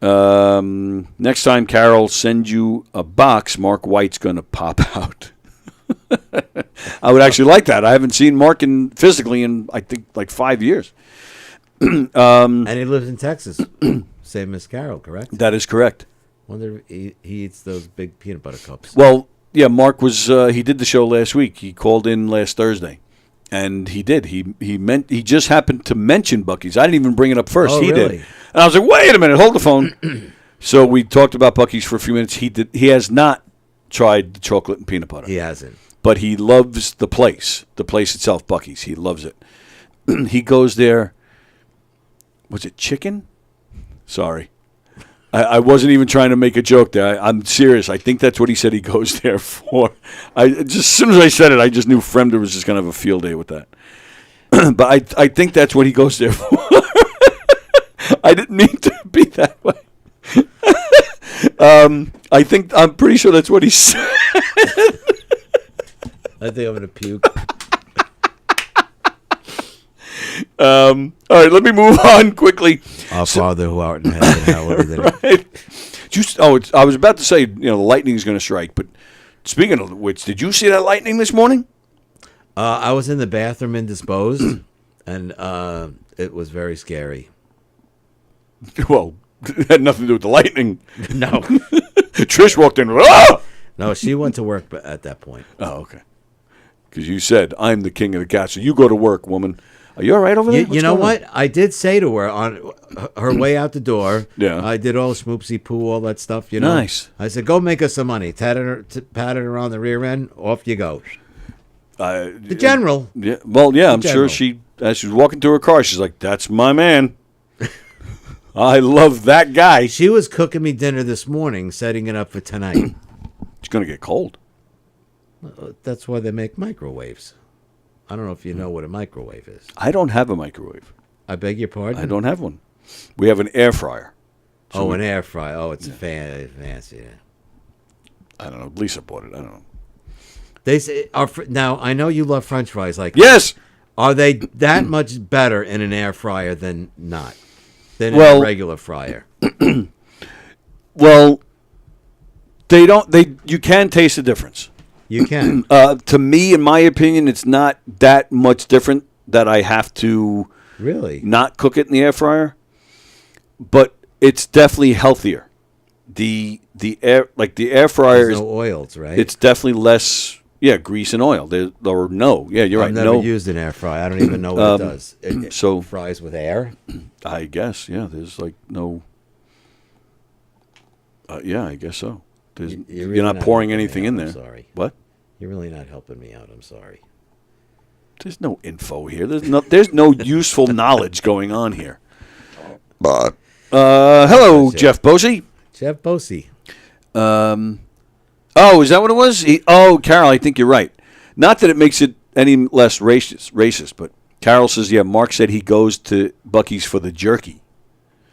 Next time Carol sends you a box, Mark White's going to pop out. I would actually like that. I haven't seen Mark physically in, I think, like 5 years. And he lives in Texas, same as Carol, correct? That is correct. Wonder if he eats those big peanut butter cups. Well, yeah, Mark he did the show last week. He called in last Thursday. And he did. He just happened to mention Buc-ee's. I didn't even bring it up first. Oh, he really? did. And I was like, wait a minute, hold the phone. So we talked about Buc-ee's for a few minutes. He has not tried the chocolate and peanut butter. He hasn't. But he loves the place itself, Buc-ee's. He loves it. He goes there. Was it chicken? Sorry. I wasn't even trying to make a joke there. I'm serious. I think that's what he said he goes there for. Just as soon as I said it, I just knew Fremder was just going to have a field day with that. But I think that's what he goes there for. I didn't mean to be that way. I'm pretty sure that's what he said. I think I'm going to puke. All right, let me move on quickly. Our Father who art in heaven, hallowed be thy name. Right. I was about to say, the lightning is going to strike, but speaking of which, did you see that lightning this morning? I was in the bathroom indisposed, and it was very scary. Well, it had nothing to do with the lightning. No. Trish walked in. Ah! No, she went to work at that point. Oh, okay. Because you said, I'm the king of the cat, so you go to work, woman. Are you all right over there? You know what? I did say to her on her way out the door, yeah. I did all the schmoopsy poo, all that stuff, you know. Nice. I said, go make us some money. Patted her on the rear end, off you go. The general. Yeah. Well, yeah, I'm general. sure as she was walking to her car, she's like, that's my man. I love that guy. She was cooking me dinner this morning, setting it up for tonight. It's going to get cold. That's why they make microwaves. I don't know if you know what a microwave is. I don't have a microwave. I beg your pardon? I don't have one. We have an air fryer. So an air fryer. Oh, it's fancy. I don't know. Lisa bought it. I don't know. They say now. I know you love French fries. Like yes, are they that much better in an air fryer than not? Than in a regular fryer. Well, they don't. You can taste the difference. You can. To me, in my opinion, it's not that much different that I have to really not cook it in the air fryer. But it's definitely healthier. The air fryer There's no oils, right? It's definitely less. Yeah, grease and oil. You're right. I've never used an air fryer. I don't even know what it does. It so fries with air. I guess. Yeah. There's like no. Yeah, I guess so. You're not pouring anything in there. I'm sorry. What? You're really not helping me out. I'm sorry. There's no info here. There's no useful knowledge going on here. Hello, Jeff Bosey. Jeff Bosey. Oh, is that what it was? Carol, I think you're right. Not that it makes it any less racist, but Carol says, yeah, Mark said he goes to Buc-ee's for the jerky.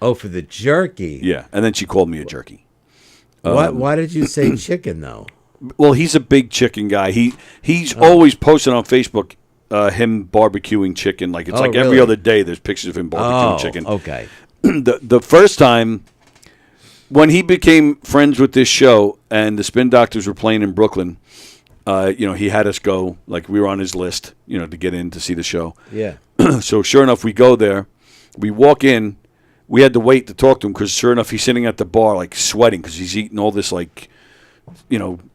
Oh, for the jerky. Yeah, and then she called me a jerky. Why did you say chicken, though? Well, he's a big chicken guy. He's always posting on Facebook him barbecuing chicken. Like it's like every other day there's pictures of him barbecuing chicken. Okay. The first time when he became friends with this show and the Spin Doctors were playing in Brooklyn, he had us go, like we were on his list, to get in to see the show. Yeah. So sure enough, we go there. We walk in. We had to wait to talk to him because sure enough, he's sitting at the bar like sweating because he's eating all this like,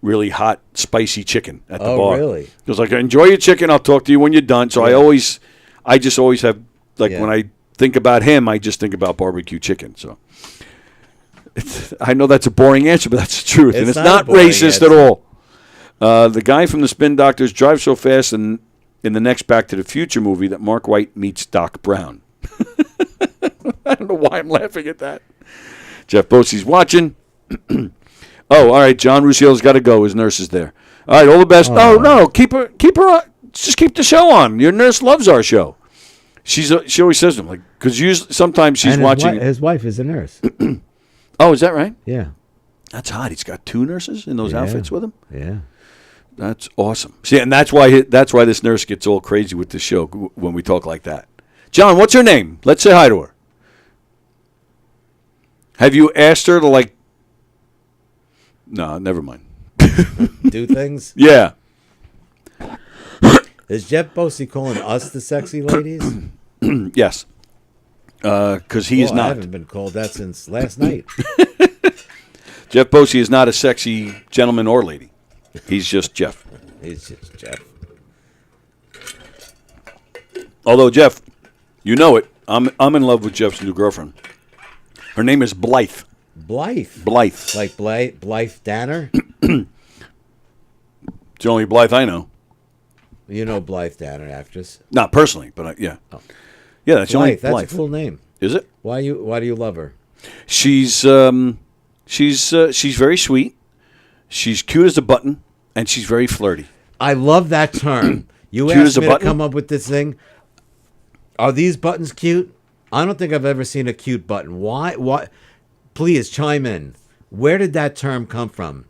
really hot, spicy chicken at the bar. Oh, really? He was like, enjoy your chicken. I'll talk to you when you're done. So I just always have, when I think about him, I just think about barbecue chicken. So I know that's a boring answer, but that's the truth. And it's not racist at all. The guy from the Spin Doctors drives so fast in the next Back to the Future movie that Mark White meets Doc Brown. I don't know why I'm laughing at that. Jeff Bosey's watching. Oh, all right. John Ruscio's got to go. His nurse is there. All right. All the best. Oh, no. Keep her on. Just keep the show on. Your nurse loves our show. She always says to him, like, because sometimes she's watching. His wife is a nurse. Oh, is that right? Yeah. That's hot. He's got 2 nurses in those outfits with him. Yeah. That's awesome. See, and that's why this nurse gets all crazy with the show when we talk like that. John, what's her name? Let's say hi to her. Have you asked her to, like... No, never mind. Do things? Yeah. Is Jeff Bosey calling us the sexy ladies? Yes. Because he is not. I haven't been called that since last night. Jeff Bosey is not a sexy gentleman or lady. He's just Jeff. He's just Jeff. Although, Jeff, you know it. I'm in love with Jeff's new girlfriend. Her name is Blythe. Blythe? Blythe. Like Blythe Danner? It's the only Blythe I know. You know Blythe Danner, actress? Not personally, but yeah. Oh. Yeah, that's the only Blythe. That's Blythe. a cool name. Is it? Why do you love her? She's very sweet. She's cute as a button, and she's very flirty. I love that term. You Cute asked as a me to button? come up with this thing. Are these buttons cute? I don't think I've ever seen a cute button. Why? Please chime in. Where did that term come from?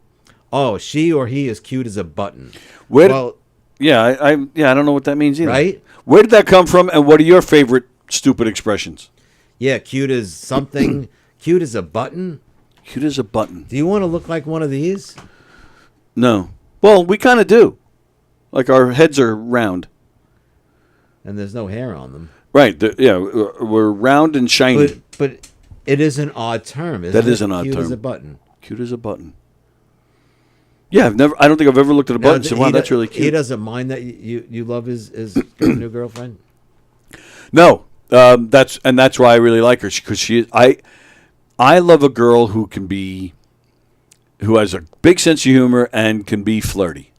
Oh, she or he is cute as a button. I don't know what that means either. Right? Where did that come from, and what are your favorite stupid expressions? Yeah, cute as something. Cute as a button. Cute as a button. Do you want to look like one of these? No. Well, we kind of do. Like our heads are round. And there's no hair on them. Right. We're round and shiny. But it is an odd term, isn't it? That is an odd term. Cute as a button. Cute as a button. Yeah, I don't think I've ever looked at a button and said, wow, that's really cute. He doesn't mind that you love his new girlfriend? No. That's why I really like her, because I love a girl who has a big sense of humor and can be flirty.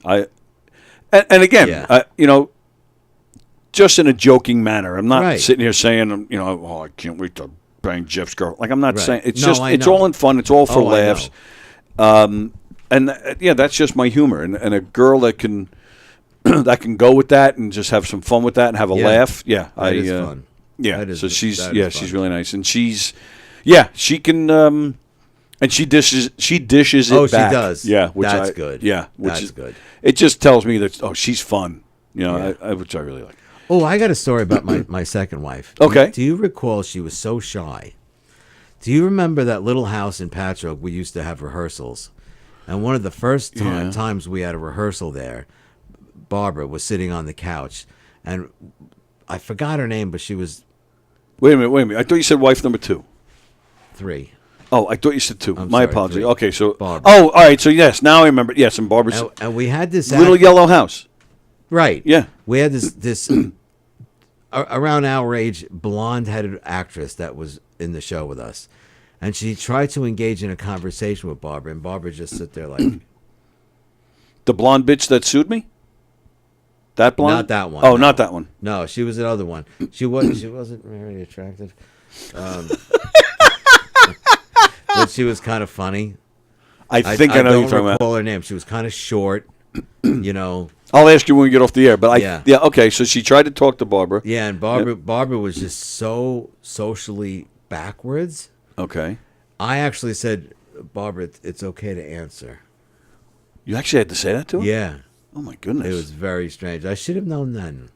Just in a joking manner. I'm not sitting here saying, I can't wait to bang Jeff's girl. Like, I'm not saying it's it's all in fun. It's all for laughs. That's just my humor. And a girl that can go with that and just have some fun with that and have a laugh. Yeah, that is fun. Yeah, she's really nice, and she can and she dishes it back. She does. Yeah, that's good. Yeah, that's good. It just tells me that she's fun. Which I really like. Oh, I got a story about my second wife. Okay. Do you recall she was so shy? Do you remember that little house in Patchogue we used to have rehearsals? And one of the first times we had a rehearsal there, Barbara was sitting on the couch, and I forgot her name, but she was... Wait a minute. I thought you said wife number 2. 3. Oh, I thought you said 2. My apologies. 3. Okay, so... Barbara. Oh, all right, so yes, now I remember. Yes, and Barbara's... And we had this... little yellow house. Right. Yeah. We had this around our age, blonde-headed actress that was in the show with us. And she tried to engage in a conversation with Barbara, and Barbara just sit there like... The blonde bitch that sued me? That blonde? Not that one. Oh, no. not that one. No, she was another one. She wasn't very attractive. But she was kind of funny. I think I know you're talking about. I don't recall her name. She was kind of short, I'll ask you when we get off the air, but okay, so she tried to talk to Barbara. Yeah, and Barbara was just so socially backwards. Okay. I actually said, Barbara, it's okay to answer. You actually had to say that to her? Yeah. Oh my goodness. It was very strange. I should have known then.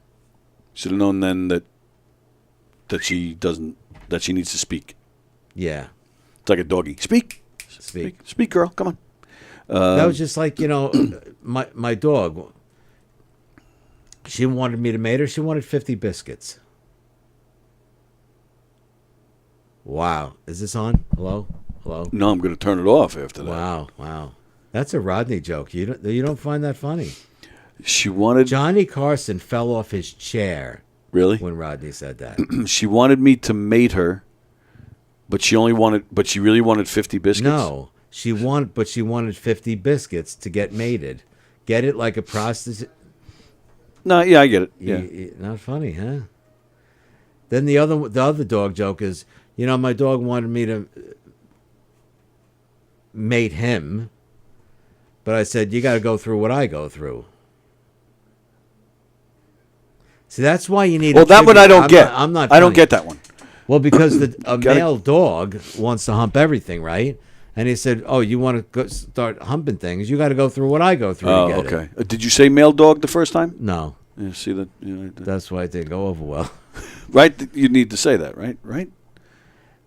Should have known then that she needs to speak. Yeah. It's like a doggy. Speak, girl. Come on. That was just like, my dog. She wanted me to mate her. She wanted 50 biscuits. Wow. Is this on? Hello? No, I'm going to turn it off after that. Wow. That's a Rodney joke. You don't find that funny. She wanted... Johnny Carson fell off his chair. Really? When Rodney said that. She wanted me to mate her, but she really wanted 50 biscuits? No. She wanted 50 biscuits to get mated. Get it, like a prostitute? No, yeah, I get it. Yeah. Not funny, huh? Then the other dog joke is, my dog wanted me to mate him, But I said, you got to go through what I go through. See, that's why you need. Well, a that one tribute. I don't get. I'm not. I don't funny. get that one. Well, because a male dog wants to hump everything, right? And he said, "Oh, you want to go start humping things? You got to go through what I go through Oh, to get okay. it." Did you say male dog the first time? No. Yeah, see that? That's why it didn't go over well. Right? You need to say that, right? Right?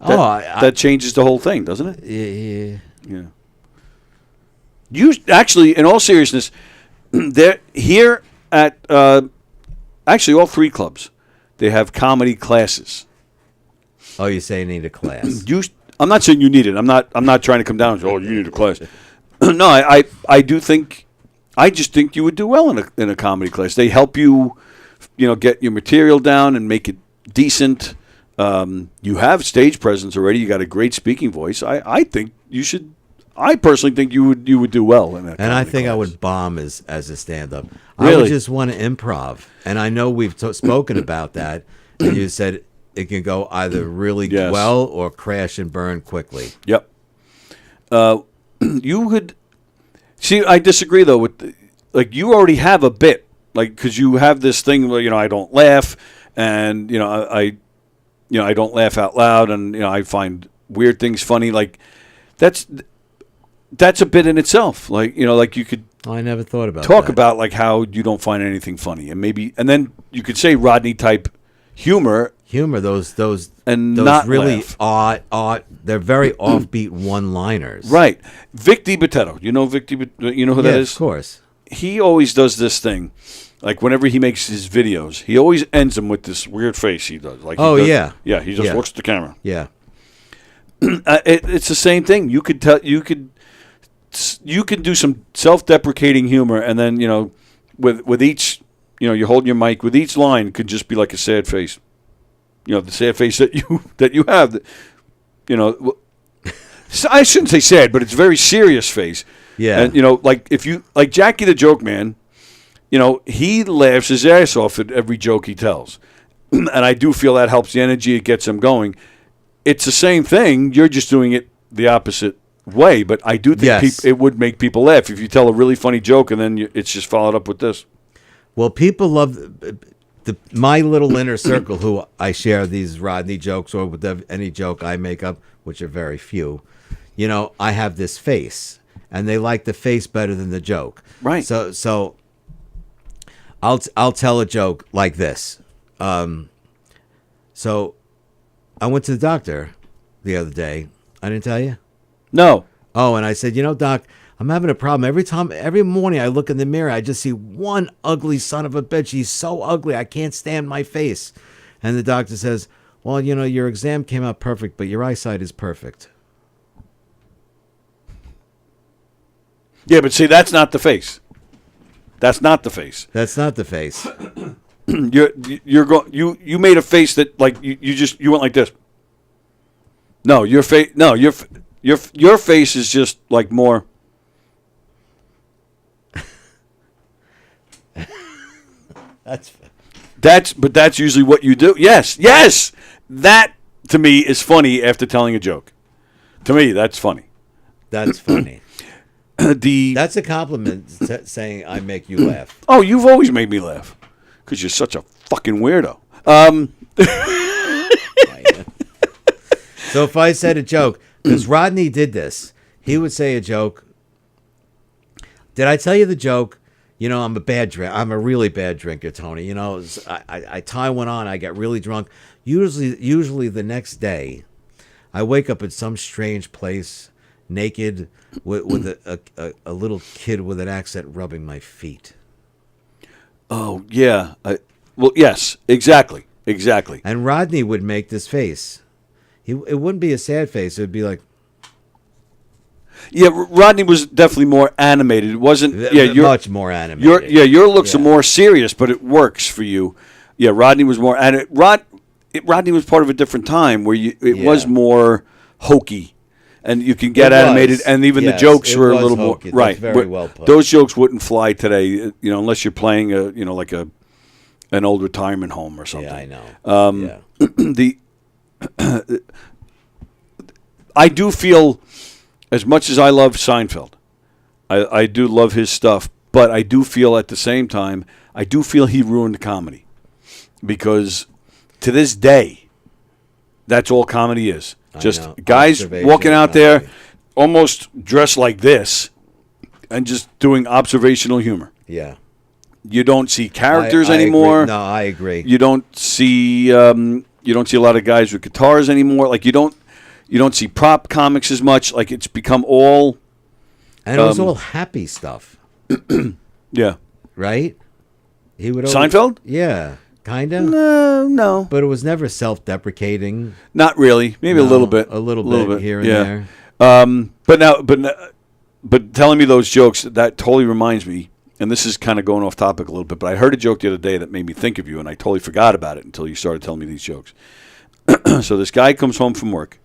That, that changes the whole thing, doesn't it? Yeah. You actually, in all seriousness, there here at actually all 3 clubs, they have comedy classes. Oh, you say you need a class? I'm not saying you need it. I'm not trying to come down and say, oh, you need a class. No, I do think. I just think you would do well in a comedy class. They help you, get your material down and make it decent. You have stage presence already. You got a great speaking voice. I think you should. I personally think you would do well in that. And I think class. I would bomb as a stand-up. Really? I would just want to improv, and I know we've spoken about that. And you said it can go either really well or crash and burn quickly. Yep. You could. See, I disagree though with you already have a bit because you have this thing where I don't laugh and I don't laugh out loud and I find weird things funny that's a bit in itself you could I never thought about talk that. about how you don't find anything funny and then you could say Rodney type humor those and not really laugh. odd they're very offbeat one-liners. Right. Vic DiBattista. You know you know who that is? Of course. He always does this thing. Whenever he makes his videos, he always ends them with this weird face he does. Yeah. Yeah, he just looks at the camera. Yeah. It's the same thing. You could do some self-deprecating humor and then, with each, you're holding your mic with each line could just be like a sad face. The sad face that you have, I shouldn't say sad, but it's a very serious face. Yeah. And if you Jackie the Joke Man, he laughs his ass off at every joke he tells, and I do feel that helps the energy. It gets him going. It's the same thing. You're just doing it the opposite way, but I do think it would make people laugh if you tell a really funny joke and then it's just followed up with this. Well, people love my little inner circle who I share these Rodney jokes or with any joke I make up, which are very few. I have this face, and they like the face better than the joke. Right. So I'll tell a joke like this. So I went to the doctor the other day. I didn't tell you? No. Oh, and I said, Doc, I'm having a problem. Every morning I look in the mirror, I just see one ugly son of a bitch. He's so ugly, I can't stand my face. And the doctor says, well, your exam came out perfect, but your eyesight is perfect. Yeah, but see, that's not the face. That's not the face. That's not the face. You made a face that you went like this. No, your face. No, your face is just more. That's usually what you do. Yes. That to me is funny after telling a joke. To me, that's funny. That's funny. That's a compliment saying I make you laugh. Oh, you've always made me laugh because you're such a fucking weirdo. So if I said a joke, because Rodney did this, he would say a joke. Did I tell you the joke? I'm a bad drink. I'm a really bad drinker, Tony. I tie one on. I get really drunk. Usually the next day, I wake up at some strange place, naked, with a little kid with an accent rubbing my feet. Oh yeah. Well, yes, exactly. And Rodney would make this face. It wouldn't be a sad face. It would be like. Yeah, Rodney was definitely more animated. It wasn't. Yeah, you're much more animated. Your looks are more serious, but it works for you. Yeah, Rodney was more. Rodney was part of a different time where it was more hokey, and you can get animated, and even the jokes were a little hokey. more right. That's very well put. Those jokes wouldn't fly today, unless you're playing an old retirement home or something. Yeah, I know. I do feel, as much as I love Seinfeld, I do love his stuff, but I do feel at the same time, I do feel he ruined comedy. Because to this day, that's all comedy is. Just guys walking out there almost dressed like this and just doing observational humor. Yeah. You don't see characters anymore. No, I agree. You don't see a lot of guys with guitars anymore. Like you don't see prop comics as much. Like it's become all and it was all happy stuff. Yeah. Right? He would Seinfeld? Yeah. Kind of? No. But it was never self-deprecating. Not really. Maybe a little bit. A little bit here and there. But telling me those jokes, that totally reminds me, and this is kind of going off topic a little bit, but I heard a joke the other day that made me think of you, and I totally forgot about it until you started telling me these jokes. So this guy comes home from work,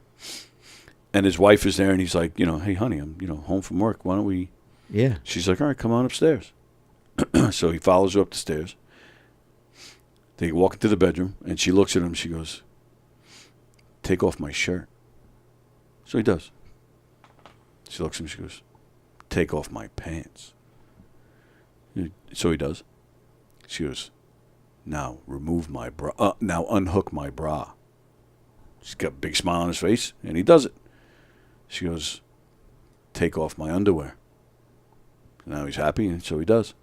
and his wife is there, and he's like, hey, honey, I'm home from work. Why don't we? Yeah. She's like, all right, come on upstairs. So he follows her up the stairs. They walk into the bedroom, and she looks at him. She goes, take off my shirt. So he does. She looks at him. She goes, take off my pants. So he does. She goes, now remove my bra. Now unhook my bra. She's got a big smile on his face, and he does it. She goes, take off my underwear. Now he's happy, and so he does.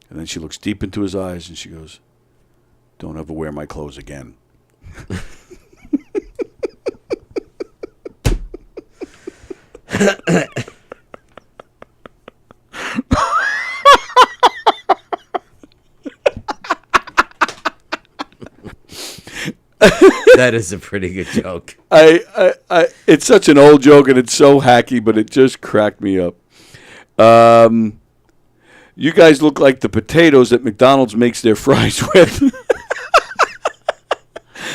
And then she looks deep into his eyes, and she goes, don't ever wear my clothes again. That is a pretty good joke. It's such an old joke, and it's so hacky, but it just cracked me up. You guys look like the potatoes that McDonald's makes their fries with.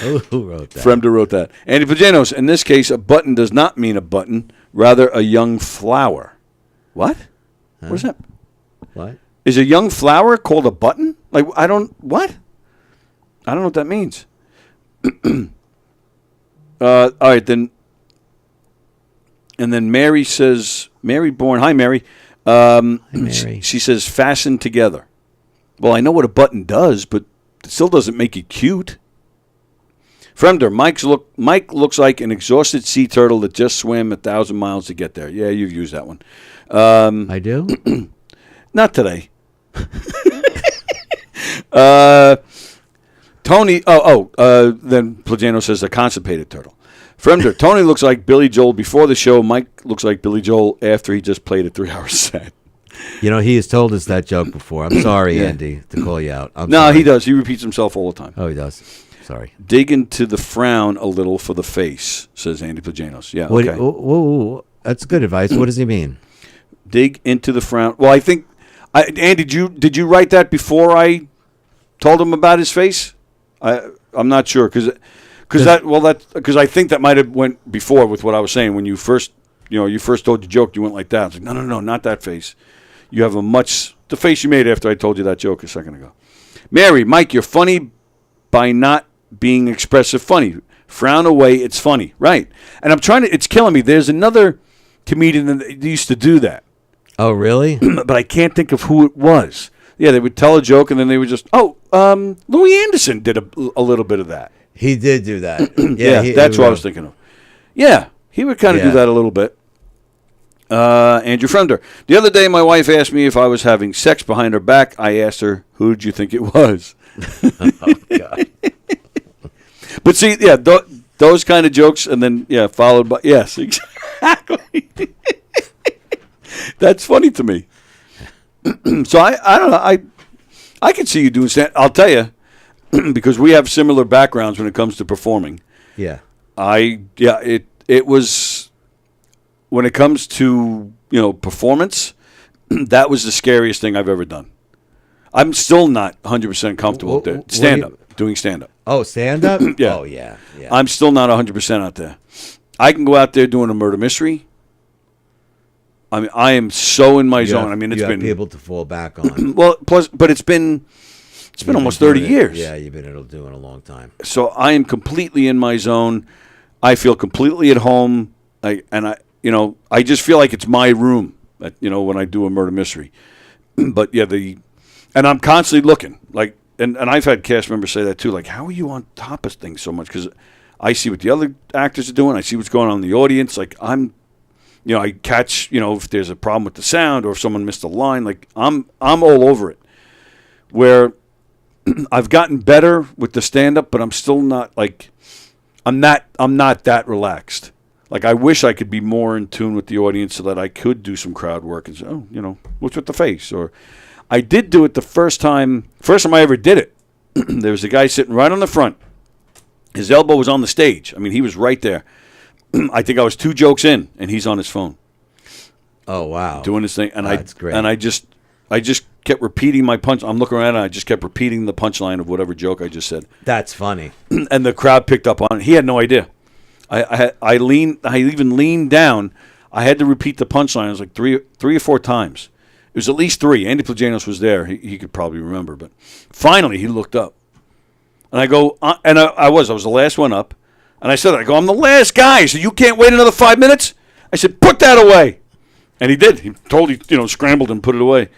Who wrote that? Fremder wrote that. Andy Pajanos, in this case, a button does not mean a button, rather a young flower. What? What is that? What? Is a young flower called a button? Like, what? I don't know what that means. All right, then. And then Mary says, Mary Bourne, hi, Mary. Hi, Mary. She says, fasten together. Well, I know what a button does, but it still doesn't make it cute. Fremder, Mike looks like an exhausted sea turtle that just swam 1,000 miles to get there. Yeah, you've used that one. I do? Not today. Tony, then Plagano says a constipated turtle. Fremder, Tony looks like Billy Joel before the show. Mike looks like Billy Joel after he just played a 3-hour set. He has told us that joke before. I'm sorry, Andy, to call you out. No, sorry. he does. He repeats himself all the time. Oh, he does. Sorry. Dig into the frown a little for the face, says Andy Plajanos. Yeah, okay. Whoa, that's good advice. What does he mean? Dig into the frown. Well, I think, Andy, did you write that before I told him about his face? I'm not sure because I think that might have went before with what I was saying when you first told your joke. You went like that. I was like, no, not that face. You have the face you made after I told you that joke a second ago. Mary, Mike, you're funny by not being expressive funny. Frown away, it's funny. Right. And it's killing me. There's another comedian that used to do that. Oh, really? But I can't think of who it was. Yeah, they would tell a joke and then they would just, Louis Anderson did a little bit of that. He did do that. Yeah, that's what I was thinking of. Yeah, he would kind of do that a little bit. Andrew Fremder. The other day, my wife asked me if I was having sex behind her back. I asked her, who did you think it was? Oh, God. But see, those kind of jokes, and then, followed by, yes, exactly. That's funny to me. So I don't know. I can see you doing stand. I'll tell you, because we have similar backgrounds when it comes to performing. Yeah. It was, when it comes to, performance, that was the scariest thing I've ever done. I'm still not 100% comfortable out there. Doing stand-up. Oh, stand-up? Yeah. Oh, yeah. I'm still not 100% out there. I can go out there doing a murder mystery. I mean, I am so in my zone. I mean, it's been people to fall back on. Well, but it's been almost 30 years. Yeah, you've been doing it a long time. So I am completely in my zone. I feel completely at home. I just feel like it's my room. when I do a murder mystery. But yeah, and I'm constantly looking, like, and I've had cast members say that too, like, how are you on top of things so much? Because I see what the other actors are doing, I see what's going on in the audience. Like, I catch, if there's a problem with the sound or if someone missed a line, like, I'm all over it. Where I've gotten better with the stand-up, but I'm still not like, I'm not that relaxed. Like, I wish I could be more in tune with the audience so that I could do some crowd work and say, what's with the face? Or I did do it the first time I ever did it. There was a guy sitting right on the front. His elbow was on the stage. I mean, he was right there. I think I was 2 jokes in, and he's on his phone. Oh, wow. Doing his thing. And That's great. And I just kept repeating my punch. I'm looking around, and I just kept repeating the punchline of whatever joke I just said. That's funny. And the crowd picked up on it. He had no idea. I even leaned down. I had to repeat the punchline. It was like three or four times. It was at least 3. Andy Plajanos was there. He could probably remember. But finally, he looked up. And I go, and I was the last one up. And I said, I'm the last guy. So you can't wait another 5 minutes? I said, put that away. And he did. He totally, scrambled and put it away.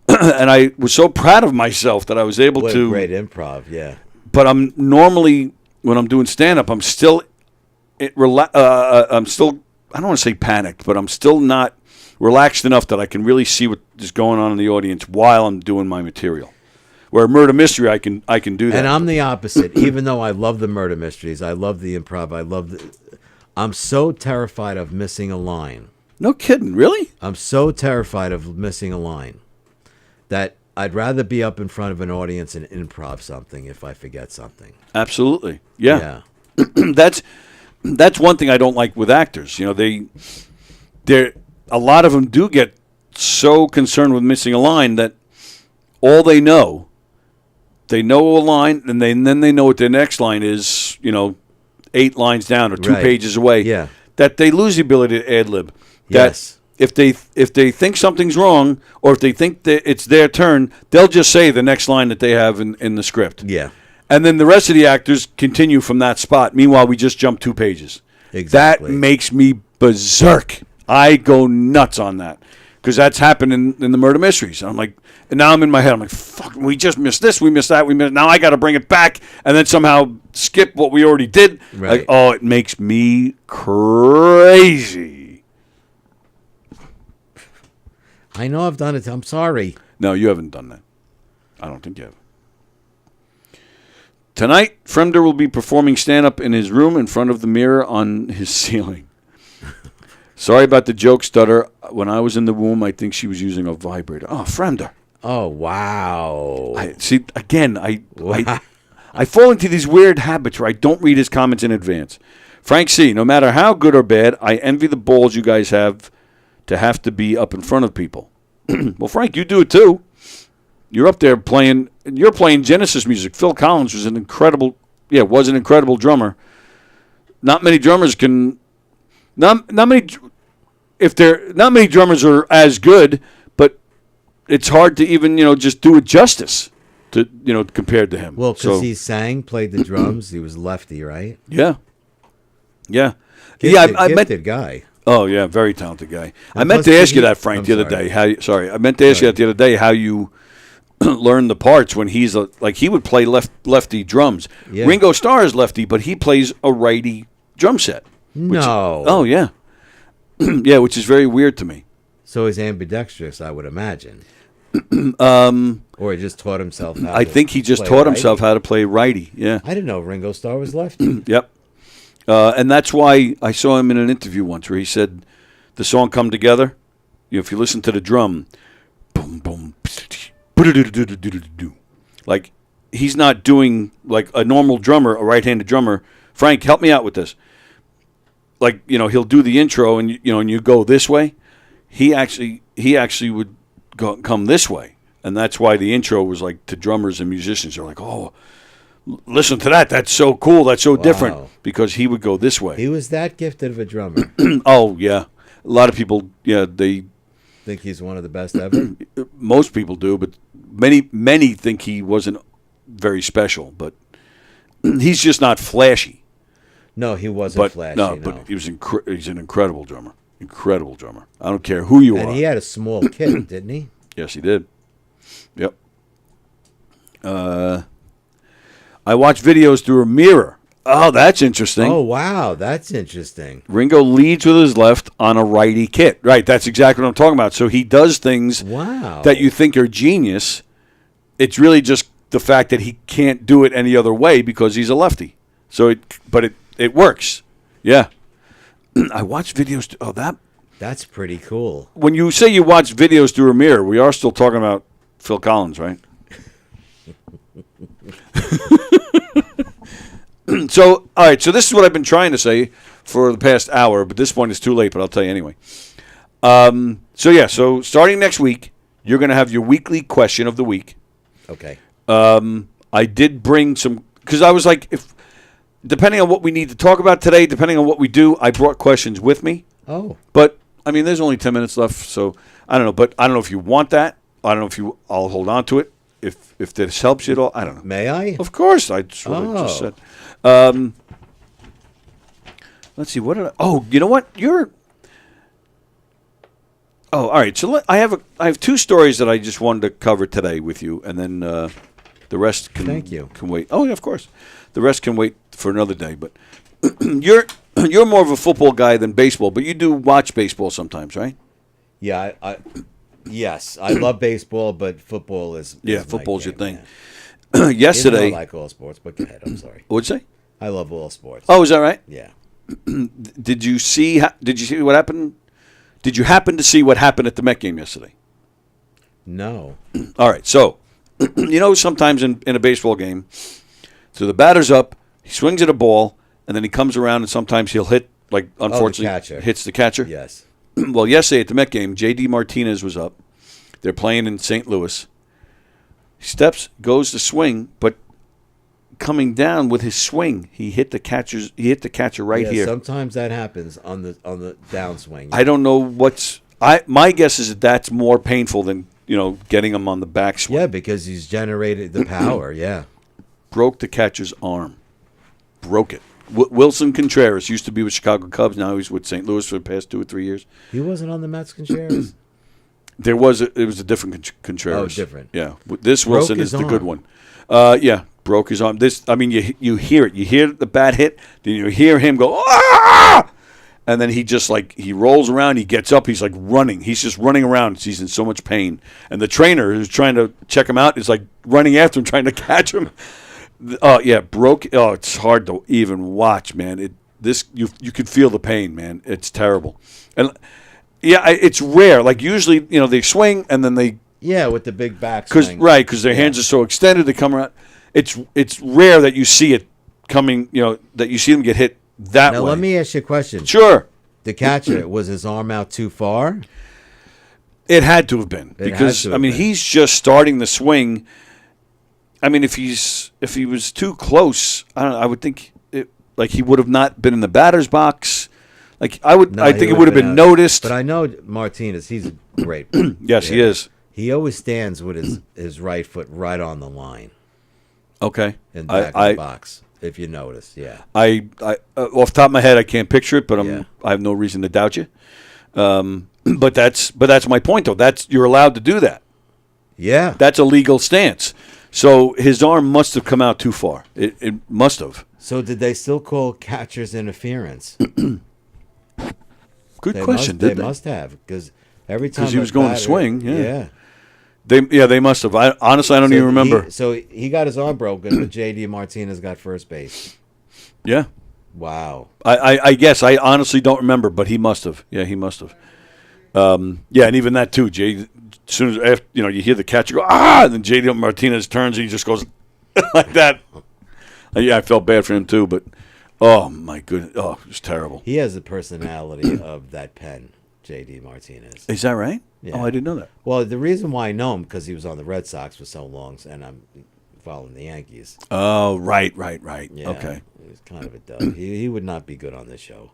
And I was so proud of myself that I was able What to. Great improv, yeah. But I'm normally, when I'm doing stand-up, I'm still, I don't want to say panicked, but I'm still not relaxed enough that I can really see what is going on in the audience while I'm doing my material. Where murder mystery, I can do that. And I'm the opposite. Even though I love the murder mysteries, I love the improv, I'm so terrified of missing a line. No kidding, really? I'm so terrified of missing a line that I'd rather be up in front of an audience and improv something if I forget something. Absolutely, yeah. That's one thing I don't like with actors. A lot of them do get so concerned with missing a line that all they know a line, and then they know what their next line is, 8 lines down or 2 pages away. Yeah. That they lose the ability to ad-lib. Yes. If they think something's wrong, or if they think that it's their turn, they'll just say the next line that they have in the script. Yeah. And then the rest of the actors continue from that spot. Meanwhile, we just jump 2 pages. Exactly. That makes me berserk. I go nuts on that. Because that's happened in the murder mysteries. I'm like, and now I'm in my head. I'm like, fuck, we just missed this, we missed that, now I got to bring it back, and then somehow skip what we already did. Right. Like, it makes me crazy. I know I've done it. I'm sorry. No, you haven't done that. I don't think you have. Tonight, Fremder will be performing stand-up in his room in front of the mirror on his ceiling. Sorry about the joke stutter. When I was in the womb, I think she was using a vibrator. Oh, Fremder. Oh, wow. I fall into these weird habits where I don't read his comments in advance. Frank C., no matter how good or bad, I envy the balls you guys have to be up in front of people. Well, Frank, you do it too. You're up there playing Genesis music. Phil Collins was an incredible drummer. Not many drummers can, not many drummers are as good, but it's hard to even, just do it justice to, compared to him. Well, because he played the drums. He was lefty, right? Yeah. Yeah. Gifted guy. Oh, yeah, very talented guy. I meant to ask you that, Frank, the other day. I meant to ask you that the other day, how you learn the parts when he's he would play lefty drums. Yeah. Ringo Starr is lefty, but he plays a righty drum set. No. Yeah. Yeah, which is very weird to me. So he's ambidextrous, I would imagine. Or he just taught himself how I think he just taught himself how to play righty, yeah. I didn't know Ringo Starr was lefty. Yep. And that's why I saw him in an interview once where he said the song Come Together, if you listen to the drum, boom, boom, like he's not doing like a normal drummer, a right-handed drummer. Frank, help me out with this. Like, he'll do the intro and you go this way. He actually would come this way. And that's why the intro was like to drummers and musicians. They're like, oh, listen to that. That's so cool. That's so different. Because he would go this way. He was that gifted of a drummer. Oh, yeah. A lot of people, they think he's one of the best ever. Most people do, but many think he wasn't very special. But he's just not flashy. No, he wasn't flashy. No, but he's an incredible drummer. Incredible drummer. I don't care who you And are. he had a small kit, didn't he? Yes, he did. Yep. I watch videos through a mirror. Oh, that's interesting. Oh, wow. That's interesting. Ringo leads with his left on a righty kit. Right, that's exactly what I'm talking about. So he does things that you think are genius. It's really just the fact that he can't do it any other way because he's a lefty. So it works. Yeah. I watch videos. That's pretty cool. When you say you watch videos through a mirror, we are still talking about Phil Collins, right? So, all right. So this is what I've been trying to say for the past hour, but this point is too late. But I'll tell you anyway. So starting next week, you're going to have your weekly question of the week. Okay. I did bring some because I was like, depending on what we need to talk about today, depending on what we do, I brought questions with me. Oh. But I mean, there's only 10 minutes left, so I don't know. But I don't know if you want that. I don't know if I'll hold on to it. If this helps you at all, I don't know. May I? Of course, that's what I just said. Let's see. What did I? Oh, you know what? Oh, all right. So I have two stories that I just wanted to cover today with you, and then the rest can wait. Oh, yeah, of course. The rest can wait for another day. But you're more of a football guy than baseball, but you do watch baseball sometimes, right? Yeah, yes, I love baseball, but football is football's your thing. Yeah. Yesterday, I like all sports, but go ahead. I'm sorry. What'd you say? I love all sports. Oh, is that right? Yeah. Did you see what happened? Did you happen to see what happened at the Met game yesterday? No. All right. So, sometimes in a baseball game, so the batter's up, he swings at a ball, and then he comes around, and sometimes he'll hit, unfortunately, hits the catcher. Yes. Well, yesterday at the Met game, J.D. Martinez was up. They're playing in St. Louis. He goes to swing, but coming down with his swing, he hit the catcher right here. Sometimes that happens on the downswing. I don't know my guess is that's more painful than getting him on the backswing. Yeah, because he's generated the power. Yeah, broke the catcher's arm. Broke it. Wilson Contreras used to be with Chicago Cubs. Now he's with St. Louis for the past 2 or 3 years. He wasn't on the Mets, Contreras. It was a different Contreras. Oh, different. Yeah, this Wilson is the good one. Yeah, broke his arm. You hear it. You hear the bat hit, then you hear him go, ah! And then he just he rolls around, he gets up, he's running. He's just running around. He's in so much pain. And the trainer who's trying to check him out is running after him, trying to catch him. Oh, yeah, broke. Oh, it's hard to even watch, man. You could feel the pain, man. It's terrible. And yeah, it's rare. Usually, they swing and then they with the big backswing. Because their hands are so extended, they come around. It's rare that you see it coming. That you see them get hit that way. Now let me ask you a question. Sure. The catcher, was his arm out too far? It had to have been because he's just starting the swing. I mean, if he was too close, I would think he would have not been in the batter's box. I think it would have been noticed. But I know Martinez. He's a great. Yes, he is. He always stands with his right foot right on the line. Okay. In the back of the box, if you notice, yeah. I off the top of my head, I can't picture it, but I have no reason to doubt you. But that's my point, though. You're allowed to do that. Yeah. That's a legal stance. So his arm must have come out too far. It must have. So did they still call catcher's interference? Good question. They must have, because every time he was going to swing. Yeah. Yeah. They must have. Honestly, I don't even remember. So he got his arm broken, but J.D. Martinez got first base. Yeah. Wow. I guess I honestly don't remember, but he must have. Yeah, he must have. Yeah, and even that too, Jay. As soon as you hear the catcher go and then J.D. Martinez turns and he just goes like that. Yeah, I felt bad for him too, but oh my goodness, it was terrible. He has the personality of that pen, J.D. Martinez. Is that right? Yeah. Oh, I didn't know that. Well, the reason why I know him because he was on the Red Sox for so long, and I'm following the Yankees. Oh, right. Yeah, okay. He was kind of a dud. He would not be good on this show.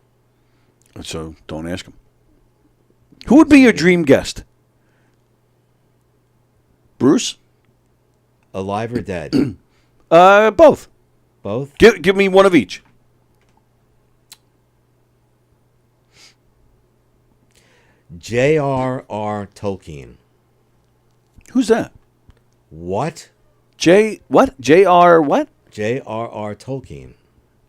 So don't ask him. Who would be your dream guest? Bruce? Alive or dead? Both. Both? Give me one of each. J.R.R. Tolkien. Who's that? What? What? J.R. what? J.R.R. Tolkien.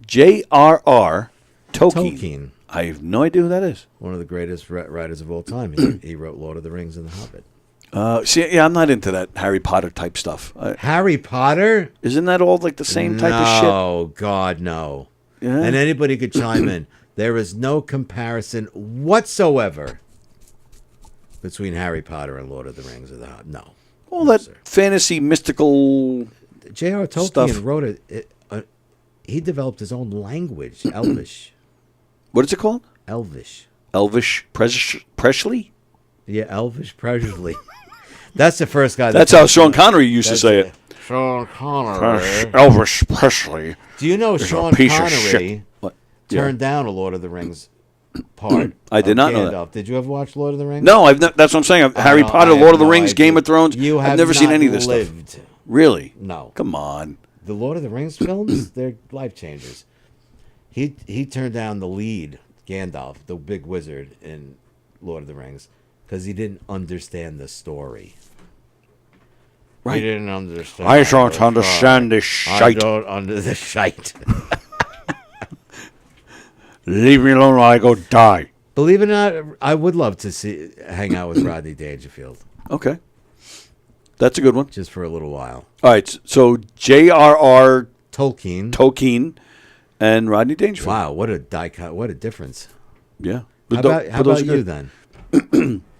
J.R.R. Tolkien. Tolkien. I have no idea who that is. One of the greatest writers of all time. He wrote Lord of the Rings and The Hobbit. I'm not into that Harry Potter type stuff. Harry Potter? Isn't that all like the same type of shit? Oh, God, no. Yeah. And anybody could chime in. There is no comparison whatsoever between Harry Potter and Lord of the Rings or The Hobbit. No. All that fantasy, mystical J.R. Tolkien stuff. wrote he developed his own language, Elvish. What is it called? Elvish. Elvish Presley? Yeah, Elvish Presley. That's the first guy. That's how Sean Connery used to say it. Sean Connery. Elvish Presley. Do you know is a Sean piece of Connery shit. What? Yeah. turned down a Lord of the Rings part? I did not know that. Gandalf. Did you ever watch Lord of the Rings? No, that's what I'm saying. Harry Potter, Lord of the Rings, Game of Thrones. You have I've never seen not any of this lived. stuff. Really? No. Come on. The Lord of the Rings films, they're life changers. He turned down the lead, Gandalf, the big wizard in Lord of the Rings, because he didn't understand the story. Right. He didn't understand. I don't understand this shite. I don't under the shite. Leave me alone or I go die. Believe it or not, I would love to hang out with Rodney Dangerfield. Okay. That's a good one. Just for a little while. All right. So J.R.R. Tolkien and Rodney Dangerfield. Wow, what a what a difference. Yeah. How about you then?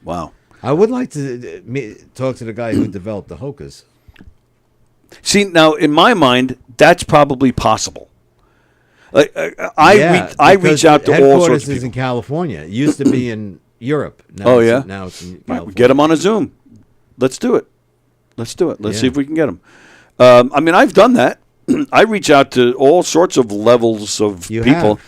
Wow. I would like to talk to the guy who developed the Hokas. See, now, in my mind, that's probably possible. I reach out to all sorts of is people. in California. It used to be in Europe. Now Oh, yeah? Now it's in Right, California. we get them on a Zoom. Let's do it. Let's see if we can get them. I mean, I've done that. I reach out to all sorts of levels of people. have.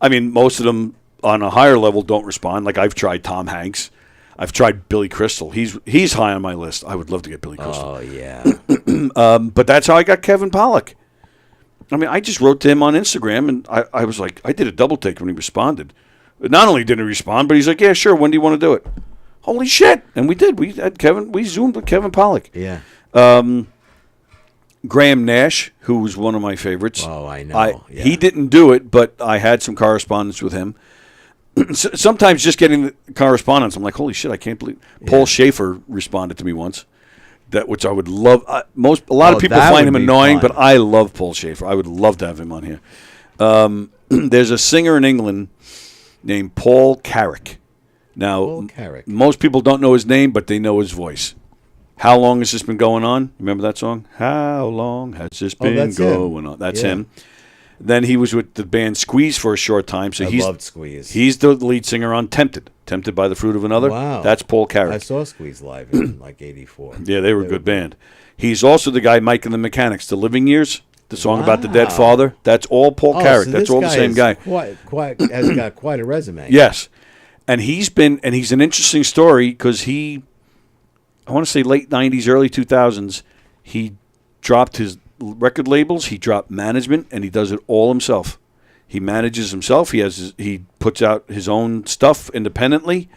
I mean, most of them on a higher level don't respond. Like I've tried Tom Hanks. I've tried Billy Crystal. He's high on my list. I would love to get Billy Crystal. Oh, yeah. But that's how I got Kevin Pollak. I mean, I just wrote to him on Instagram, and I was like, I did a double take when he responded. Not only didn't he respond, but he's like, yeah, sure, when do you want to do it? Holy shit. And we did. We Zoomed with Kevin Pollak. Yeah. Graham Nash, who was one of my favorites. Oh, I know. He didn't do it, but I had some correspondence with him. Sometimes just getting the correspondence, I'm like, holy shit, I can't believe. Paul Schaefer responded to me once, which I would love. A lot of people find him annoying, but I love Paul Schaefer. I would love to have him on here. There's a singer in England named Paul Carrick. Now, most people don't know his name, but they know his voice. How long has this been going on? Remember that song? How long has this been going on? That's him. Then he was with the band Squeeze for a short time. So I loved Squeeze. He's the lead singer on Tempted by the Fruit of Another. Wow. That's Paul Carrick. I saw Squeeze live in like 84. Yeah, they were a good band. He's also the guy Mike and the Mechanics, The Living Years, the song about the dead father. That's all Paul Carrick. So That's all the same guy. Has got quite a resume. Yes. And he's an interesting story because I want to say late 90s, early 2000s, he dropped his record labels, he dropped management, and he does it all himself. He manages himself. He puts out his own stuff independently,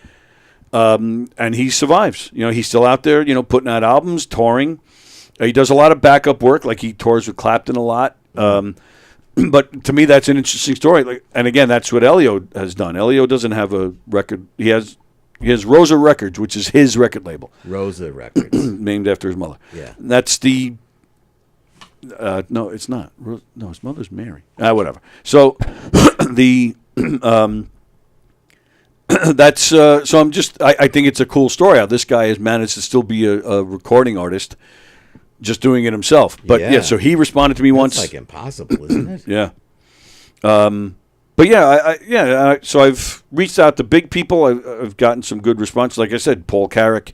and he survives. He's still out there, putting out albums, touring. He does a lot of backup work, like he tours with Clapton a lot. But to me, that's an interesting story. And again, that's what Elio has done. Elio doesn't have a record. He has Rosa Records, which is his record label. Rosa Records. Named after his mother. Yeah. That's the... no, it's not. No, his mother's Mary. Whatever. So, that's... so I'm just... I think it's a cool story how this guy has managed to still be a recording artist just doing it himself. But, so he responded to me once. That's like impossible, isn't it? Yeah. But so I've reached out to big people. I've gotten some good response. Like I said, Paul Carrick,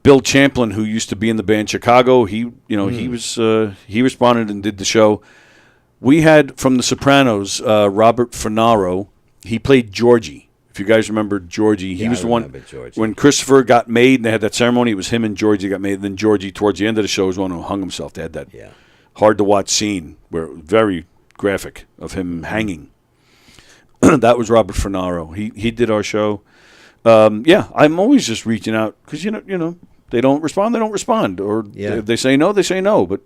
Bill Champlin, who used to be in the band Chicago. He responded and did the show. We had from The Sopranos, Robert Fernaro. He played Georgie. If you guys remember Georgie, he was the one when Christopher got made and they had that ceremony. It was him and Georgie got made. And then Georgie, towards the end of the show, was one who hung himself. They had that hard to watch scene where it was very graphic of him hanging. That was Robert Fernaro. He did our show. Yeah, I'm always just reaching out because you know they don't respond, or if they say no, they say no. But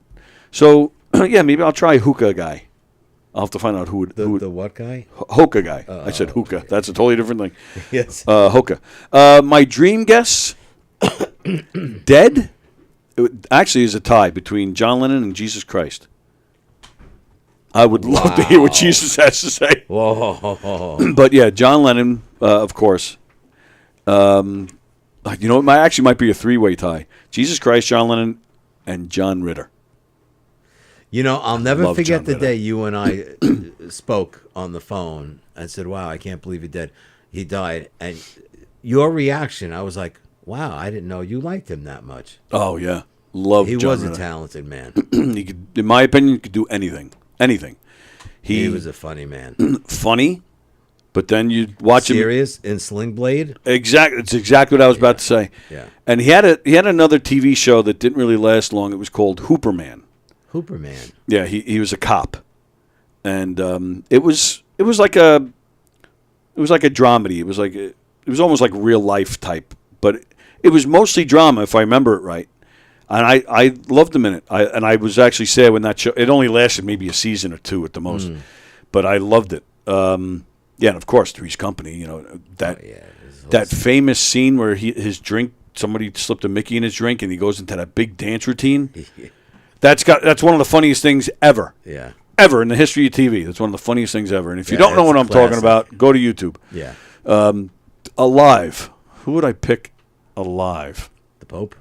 so yeah, maybe I'll try hookah guy. I'll have to find out who The what guy? Hookah guy. I said hookah. Okay. That's a totally different thing. Yes. Hookah. My dream guess, dead. Actually, is a tie between John Lennon and Jesus Christ. I would love to hear what Jesus has to say. Whoa. But yeah, John Lennon, of course. You know, it might be a three-way tie. Jesus Christ, John Lennon, and John Ritter. You know, I'll never Love forget John the Ritter. day you and I spoke on the phone and said, "Wow, I can't believe he died." And your reaction, I was like, "Wow, I didn't know you liked him that much." Oh yeah, love. He John was Ritter. a talented man. He could, in my opinion, could do anything. He was a funny man. Funny, but then you watch him. Serious in Sling Blade. Exactly, it's exactly what I was about to say. Yeah. And he had another TV show that didn't really last long. It was called Hooperman. Hooperman. Yeah, he was a cop, and it was like a dramedy. It was almost like real life type, but it was mostly drama if I remember it right. And I loved him in it. I was actually sad when that show. It only lasted maybe a season or two at the most, but I loved it. Yeah, and of course Three's Company. You know that famous scene where his drink. Somebody slipped a Mickey in his drink, and he goes into that big dance routine. That's one of the funniest things ever. Yeah. Ever in the history of TV. That's one of the funniest things ever. And if you don't know what I'm talking about, go to YouTube. Yeah. Alive. Who would I pick alive? The Pope?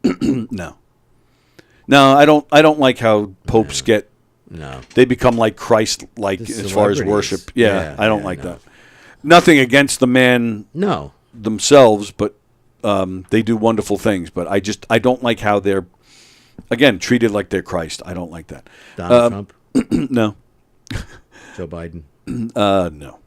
No. No, I don't like how popes get. No. They become like Christ, like The as far as celebrities. worship. Yeah, I don't like no. that. Nothing against the man. No. Themselves, but they do wonderful things. But I don't like how they're, again, treated like they're Christ. I don't like that. Donald Trump? No. Joe Biden? No.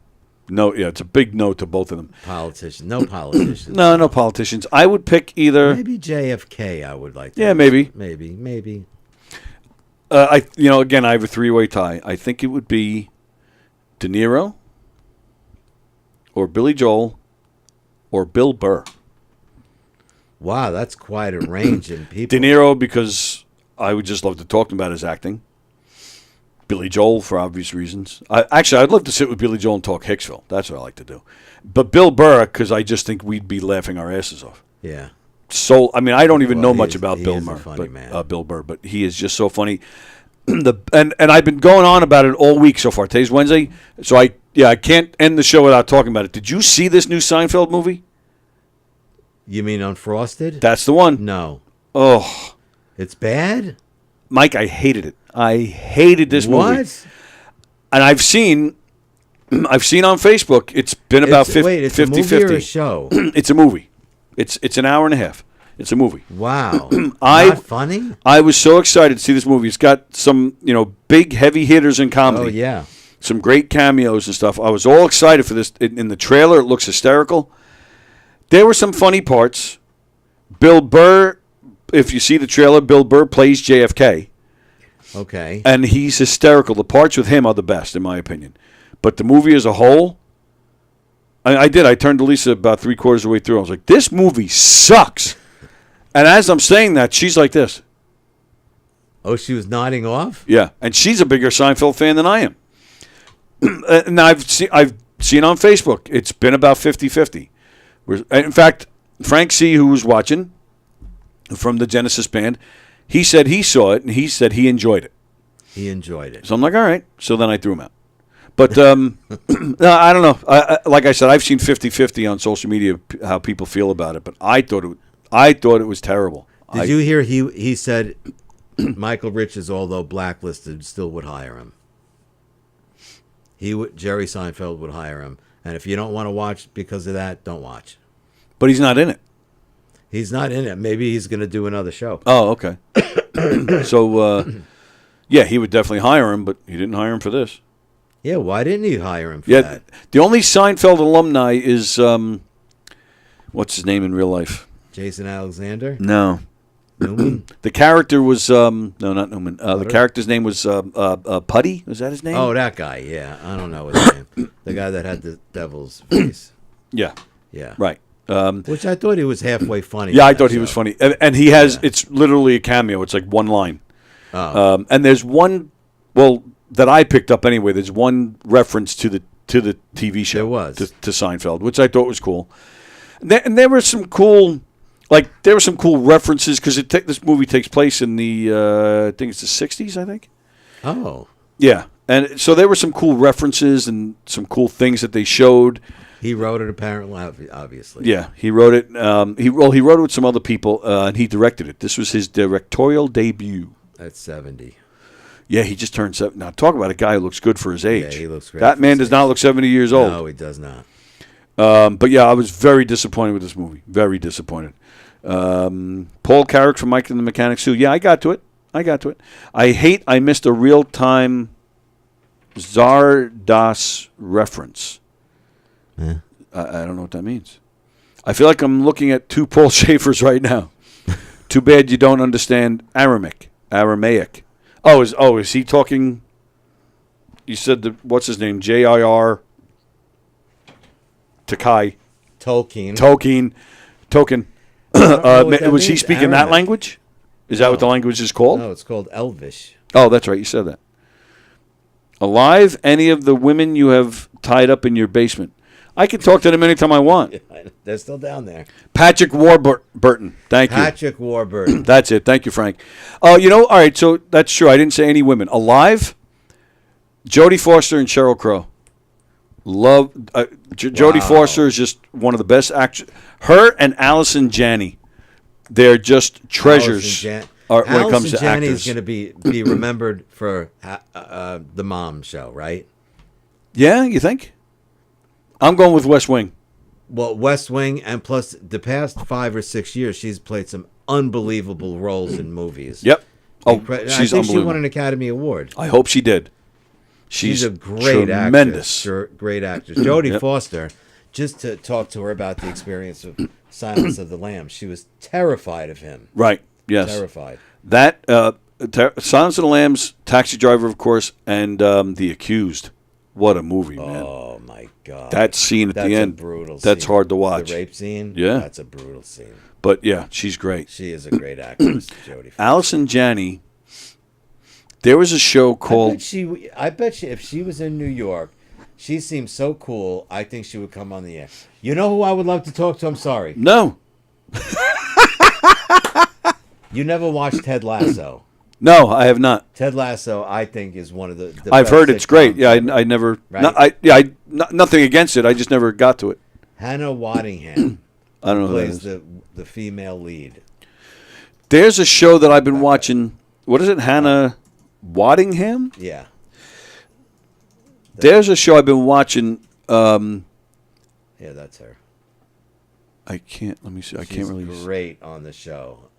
No, yeah, it's a big no to both of them. Politicians? No politicians. No politicians. I would pick either. Maybe JFK. I would like. Yeah, maybe. Maybe. Again, I have a three-way tie. I think it would be De Niro, or Billy Joel, or Bill Burr. Wow, that's quite a range in people. De Niro, because I would just love to talk about his acting. Billy Joel, for obvious reasons. I'd love to sit with Billy Joel and talk Hicksville. That's what I like to do. But Bill Burr, because I just think we'd be laughing our asses off. Yeah. So, I mean, I don't even know much is- about he Bill is a Burr, funny but man. Bill Burr, but he is just so funny. And I've been going on about it all week so far. Today's Wednesday, so I can't end the show without talking about it. Did you see this new Seinfeld movie? You mean Unfrosted? That's the one. No. Oh, It's bad? Mike, I hated it. I hated this movie. What? And I've seen on Facebook. It's been about 50-50. Wait, it's a movie or a show? It's a movie. It's an hour and a half. It's a movie. Wow. Not funny? I was so excited to see this movie. It's got some, big heavy hitters in comedy. Oh, yeah. Some great cameos and stuff. I was all excited for this. In the trailer, it looks hysterical. There were some funny parts. Bill Burr, if you see the trailer, Bill Burr plays JFK. Okay. And he's hysterical. The parts with him are the best, in my opinion. But the movie as a whole, I did. I turned to Lisa about 3/4 of the way through. I was like, this movie sucks. And as I'm saying that, she's like this. Oh, she was nodding off? Yeah, and she's a bigger Seinfeld fan than I am. And I've seen on Facebook, it's been about 50-50. In fact, Frank C., who was watching from the Genesis band, he said he saw it, and he said he enjoyed it. He enjoyed it. So I'm like, all right. So then I threw him out. But no, I don't know. Like I said, I've seen 50-50 on social media how people feel about it, but I thought it was terrible. Did you hear he said Michael Richards, although blacklisted, still would hire him? Jerry Seinfeld would hire him. And if you don't want to watch because of that, don't watch. But he's not in it. He's not in it. Maybe he's going to do another show. Oh, okay. So, yeah, he would definitely hire him, but he didn't hire him for this. Yeah, why didn't he hire him for that? The only Seinfeld alumni is, what's his name in real life? Jason Alexander? No. Newman? The character was, no, not Newman. The character's name was Putty? Was that his name? Oh, that guy, yeah. I don't know his name. The guy that had the devil's face. Yeah. Yeah. Right. Which I thought he was halfway funny. Yeah, in I that thought he show. was funny, and he has. It's literally a cameo. It's like one line. Oh. And there's one, well, that I picked up anyway. There's one reference to the TV show. There was to Seinfeld, which I thought was cool. And there were some cool, references because this movie takes place in the I think it's the '60s. I think. Oh. Yeah, and so there were some cool references and some cool things that they showed. He wrote it apparently, obviously. Yeah, he wrote it. He wrote it with some other people, and he directed it. This was his directorial debut. At 70. Yeah, he just turned 70. Now, talk about a guy who looks good for his age. Yeah, he looks great. That man does not look 70 years old. No, he does not. But yeah, I was very disappointed with this movie. Very disappointed. Paul Carrick from Mike and the Mechanic Suit. Yeah, I got to it. I missed a real-time Zardoz reference. Yeah. I don't know what that means. I feel like I'm looking at two Paul Schaefers right now. Too bad you don't understand Aramaic. Oh, is he talking? You said what's his name? J.I.R. Takai. Tolkien. Was he speaking that language? Is that what the language is called? No, it's called Elvish. Oh, that's right. You said that. Alive, any of the women you have tied up in your basement. I can talk to them anytime I want. They're still down there. Patrick Warburton. Thank you. Patrick Warburton. That's it. Thank you, Frank. All right, so that's true. I didn't say any women. Alive, Jodie Foster and Sheryl Crow. Love Jodie Foster is just one of the best actors. Her and Allison Janney, they're just treasures when it comes to Janney actors. is going to be remembered for the Mom show, right? Yeah, you think? I'm going with West Wing. Well, West Wing, and plus the past 5 or 6 years, she's played some unbelievable roles in movies. Yep. Oh, I she's think unbelievable. she won an Academy Award. I hope she did. She's a great tremendous. actress. Great actress. Jodie Foster, just to talk to her about the experience of Silence of the Lambs, she was terrified of him. Right, yes. Terrified. That, Silence of the Lambs, Taxi Driver, of course, and The Accused. What a movie, man. Oh, my God. That scene at the end, brutal that's scene. hard to watch. The rape scene? Yeah. That's a brutal scene. But, yeah, she's great. She is a great actress, Jodie Foster. Allison Janney, there was a show called... I bet she, if she was in New York, she seems so cool, I think she would come on the air. You know who I would love to talk to? I'm sorry. No. You never watched Ted Lasso? No, I have not. Ted Lasso, I think, is one of the I've best heard it's great. sitcoms Yeah, ever. I never... Right? Nothing against it. I just never got to it. Hannah Waddingham I don't know who that plays is. the female lead. There's a show that I've been watching. What is it? Hannah Waddingham? Yeah. There's a show I've been watching. Yeah, that's her. I can't. Let me see. I She's can't really. great on the show.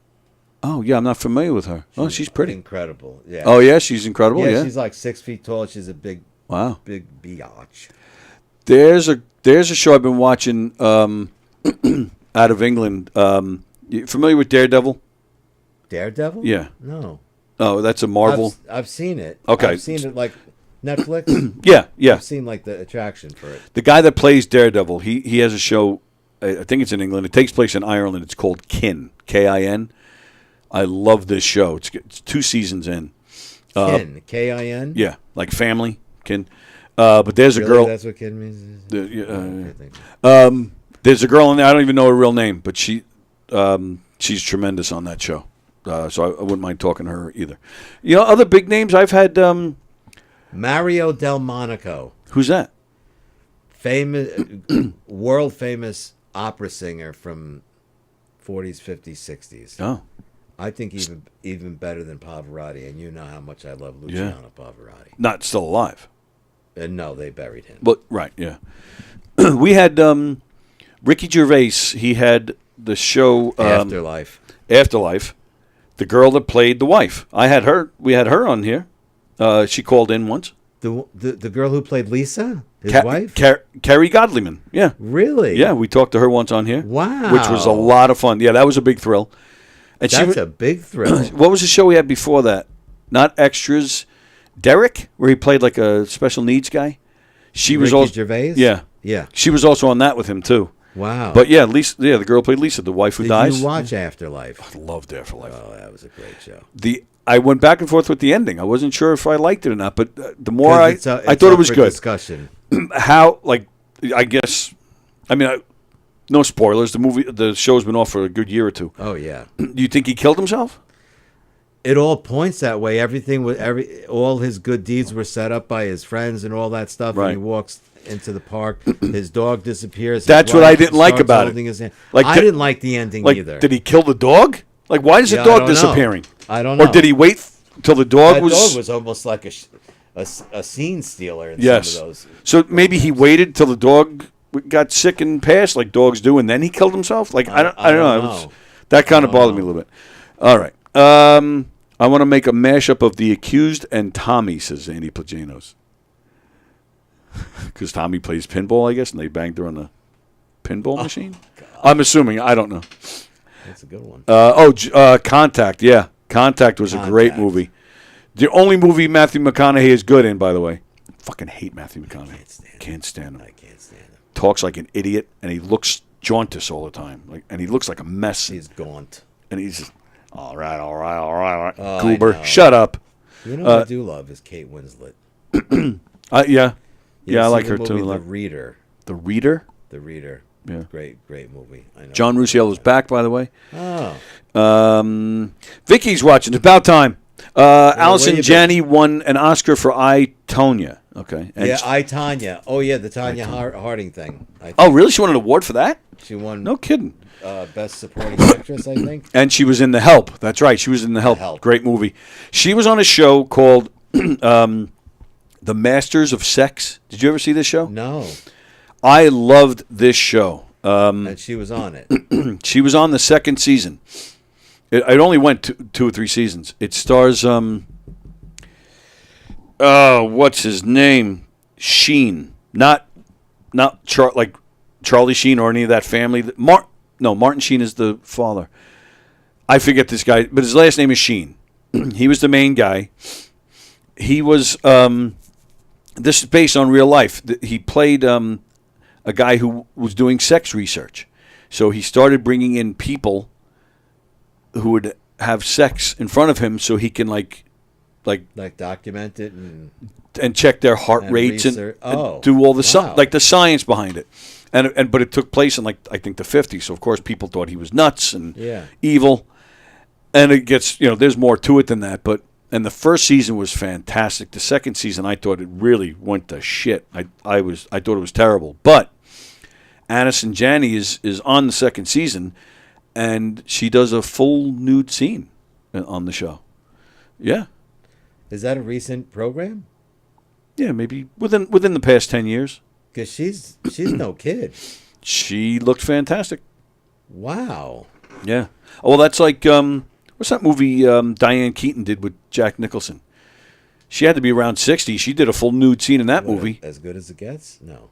Oh yeah, I'm not familiar with her. She's pretty. Incredible. Yeah. Oh yeah, she's incredible. Yeah. She's like 6 feet tall. She's a big biatch. There's a show I've been watching out of England. You familiar with Daredevil? Daredevil? Yeah. No. Oh, that's a Marvel. I've seen it. Okay. I've seen it like Netflix. Yeah. I've seen like the attraction for it. The guy that plays Daredevil, he has a show. I think it's in England. It takes place in Ireland. It's called Kin, K-I-N. I love this show. It's 2 seasons in. Kin, K-I-N? Yeah, like family, kin. But there's Really? a girl. That's what kin means? There's a girl in there. I don't even know her real name, but she's tremendous on that show. So I wouldn't mind talking to her either. You know, other big names I've had. Mario Del Monaco. Who's that? Famous, world famous opera singer from 40s, 50s, 60s. Oh. I think even better than Pavarotti, and you know how much I love Luciano Pavarotti. Not still alive. No, they buried him. But right, yeah. We had Ricky Gervais. He had the show Afterlife. The girl that played the wife. We had her on here. She called in once. The girl who played Lisa, his wife? Carrie Godliman. Yeah. Really? Yeah, we talked to her once on here. Wow. Which was a lot of fun. Yeah, that was a big thrill. And That's a big thrill. What was the show we had before that? Not Extras. Derek, where he played like a special needs guy. She was Ricky also Gervais? Yeah. Yeah. She was also on that with him too. Wow. But yeah, Lisa, the girl played Lisa, the wife who Did dies. you watch Afterlife? I loved Afterlife. Oh, that was a great show. I went back and forth with the ending. I wasn't sure if I liked it or not, but the more I thought it was for good. Discussion. How, like, I guess, I mean, no spoilers. The show's been off for a good year or two. Oh yeah. Do you think he killed himself? It all points that way. All his good deeds were set up by his friends and all that stuff. Right. And he walks into the park. His dog disappears. That's what I didn't like about it. Like, I didn't like the ending either. Did he kill the dog? Like, why is the I dog don't know. disappearing? I don't know. Or did he wait till the dog that was? dog was almost like a scene stealer in Yes. some of those. So maybe he waited till the dog got sick and passed, like dogs do, and then he killed himself. Like I don't know. That kind of bothered me a little bit. All right. I want to make a mashup of The Accused and Tommy, says Andy Plajanos. Because Tommy plays pinball, I guess, and they banged her on the pinball machine. I'm assuming. I don't know. That's a good one. Contact. Yeah, Contact was a great movie. The only movie Matthew McConaughey is good in, by the way. I fucking hate Matthew McConaughey. Can't stand him. I can't stand him. Talks like an idiot, and he looks jaundice all the time. And he looks like a mess. He's gaunt. And he's just, all right. Goober, shut up. You know what I do love is Kate Winslet. Yeah, I like see her the too. movie The Reader. The Reader? The Reader. Yeah. Great movie. I know. John Rusiello's back, by the way. Oh. Vicky's watching. It's about time. Allison you Janney won an Oscar for I, Tonya. Okay. And Yeah, I, Tanya. Oh, yeah, the Tanya Harding thing. Oh, really? She won an award for that? She won. No kidding. Best Supporting Actress, I think. And she was in The Help. That's right. She was in The Help. Great movie. She was on a show called The Masters of Sex. Did you ever see this show? No. I loved this show. And she was on it. She was on the second season. It only went 2 or 3 seasons. It stars what's his name? Sheen. Not like Charlie Sheen or any of that family. Martin Sheen is the father. I forget this guy, but his last name is Sheen. He was the main guy. He was this is based on real life. He played a guy who was doing sex research. So he started bringing in people who would have sex in front of him so he can like document it and check their heart rates and do all the like the science behind it. But it took place in I think the 50s. So of course people thought he was nuts and evil. And it gets, there's more to it than that, and the first season was fantastic. The second season I thought it really went to shit. I thought it was terrible. But Allison Janney is on the second season, and she does a full nude scene on the show. Yeah. Is that a recent program? Yeah, maybe within the past 10 years. Because she's no kid. She looked fantastic. Wow. Yeah. Oh, well, that's like what's that movie Diane Keaton did with Jack Nicholson? She had to be around 60. She did a full nude scene in that movie. As Good as It Gets? No.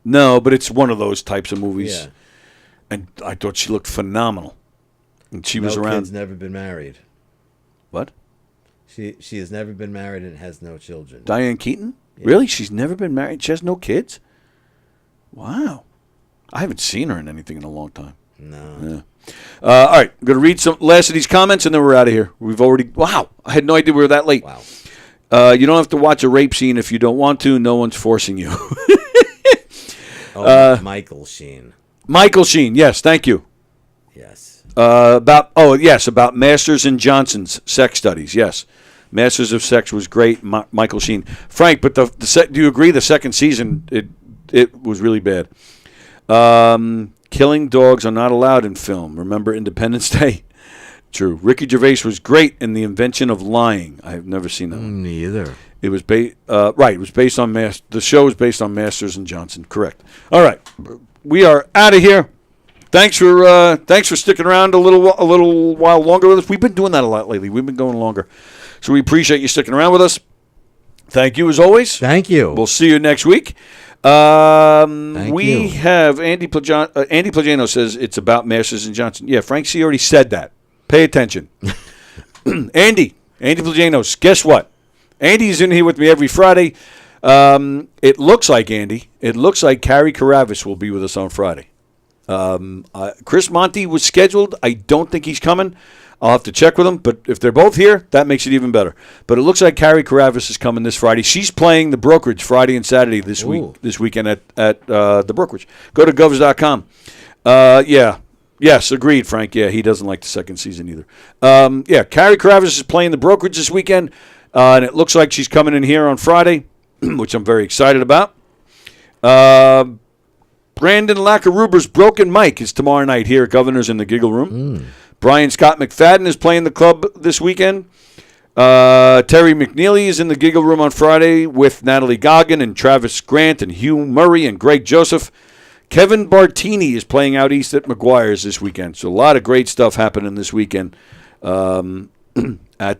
No, but it's one of those types of movies. Yeah. And I thought she looked phenomenal. And she was around. Kid's never been married. What? She has never been married and has no children. Diane Keaton? Yeah. Really? She's never been married? She has no kids? Wow. I haven't seen her in anything in a long time. No. Yeah. All right. I'm going to read some last of these comments, and then we're out of here. Wow. I had no idea we were that late. Wow. You don't have to watch a rape scene if you don't want to. No one's forcing you. Michael Sheen. Michael Sheen. Yes. Thank you. Yes. About Masters and Johnson's sex studies. Yes. Masters of Sex was great. Michael Sheen. Frank, but do you agree the second season, it was really bad? Killing dogs are not allowed in film. Remember Independence Day? True. Ricky Gervais was great in The Invention of Lying. I have never seen that one. Me either. It was It was based on the show was based on Masters and Johnson. Correct. All right, we are out of here. Thanks for sticking around a little while longer with us. We've been doing that a lot lately. We've been going longer, so we appreciate you sticking around with us. Thank you as always. Thank you. We'll see you next week. We have Andy Plagano says it's about Masters and Johnson. Yeah, Frank C. already said that. Pay attention. Andy Plagianos, guess what? Andy's in here with me every Friday. It looks like Carrie Karavis will be with us on Friday. Chris Monty was scheduled. I don't think he's coming. I'll have to check with him. But if they're both here, that makes it even better. But it looks like Carrie Karavis is coming this Friday. She's playing the Brokerage Friday and Saturday this weekend at the Brokerage. Go to govs.com. Yes, agreed, Frank. Yeah, he doesn't like the second season either. Carrie Karavis is playing the Brokerage this weekend, and it looks like she's coming in here on Friday, which I'm very excited about. Brandon Lackaruber's Broken Mike is tomorrow night here at Governor's in the Giggle Room. Brian Scott McFadden is playing the club this weekend. Terry McNeely is in the Giggle Room on Friday with Natalie Goggin and Travis Grant and Hugh Murray and Greg Joseph. Kevin Bartini is playing out east at McGuire's this weekend. So a lot of great stuff happening this weekend on a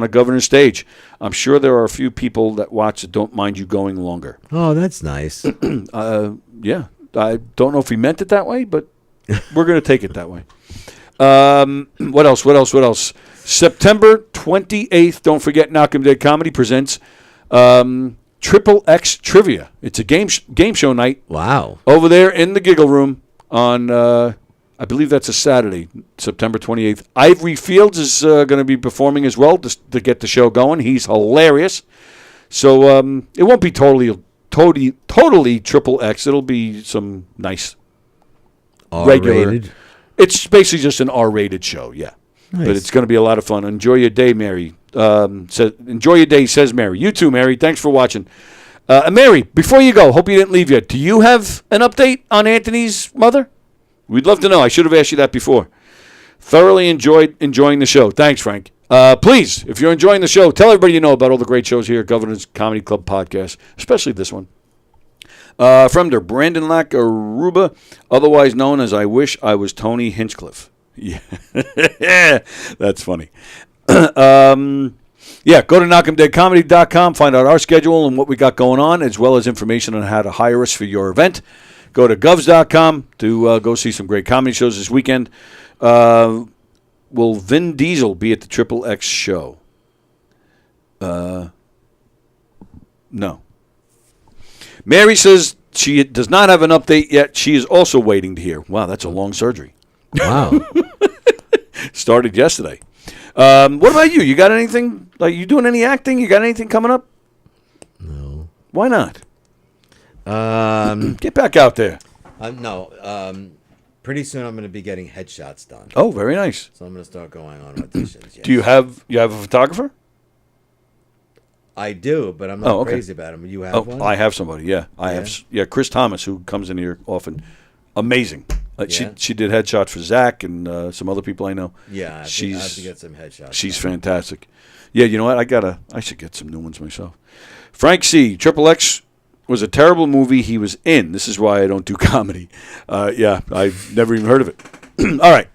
Governor's stage. I'm sure there are a few people that watch that don't mind you going longer. Oh, that's nice. Yeah. I don't know if he meant it that way, but we're going to take it that way. What else? September 28th, don't forget, Knockem Dead Comedy presents Triple X Trivia. It's a game show night. Wow. Over there in the Giggle Room on, I believe that's a Saturday, September 28th. Ivory Fields is going to be performing as well to get the show going. He's hilarious. So it won't be totally Triple X. It'll be some nice regular. It's basically just an R-rated show, yeah. Nice. But it's going to be a lot of fun. Enjoy your day, Mary. Enjoy your day, says Mary. You too, Mary. Thanks for watching. Mary, before you go, hope you didn't leave yet. Do you have an update on Anthony's mother? We'd love to know. I should have asked you that before. Thoroughly enjoying the show. Thanks, Frank. Please, if you're enjoying the show, tell everybody you know about all the great shows here at Governor's Comedy Club Podcast, especially this one. From there, Brandon Lackaruba, otherwise known as I Wish I Was Tony Hinchcliffe. Yeah, that's funny. Go to knockemdeadcomedy.com, find out our schedule and what we got going on, as well as information on how to hire us for your event. Go to govs.com to go see some great comedy shows this weekend. Will Vin Diesel be at the Triple X show? No. Mary says she does not have an update yet. She is also waiting to hear. Wow, that's a long surgery. Wow. Started yesterday. What about you? You got anything? Like, you doing any acting? You got anything coming up? No. Why not? Get back out there. No. Pretty soon I'm going to be getting headshots done. Oh, very nice. So I'm going to start going on auditions. Yes. Do you have a photographer? I do, but I'm not crazy about him. You have one? I have somebody. Yeah, I have. Yeah, Chris Thomas, who comes in here often. Amazing. She did headshots for Zach and some other people I know. Yeah, I have to get some headshots. She's fantastic. Yeah, you know what? I should get some new ones myself. Frank C. Triple X was a terrible movie he was in. This is why I don't do comedy. I've never even heard of it. All right,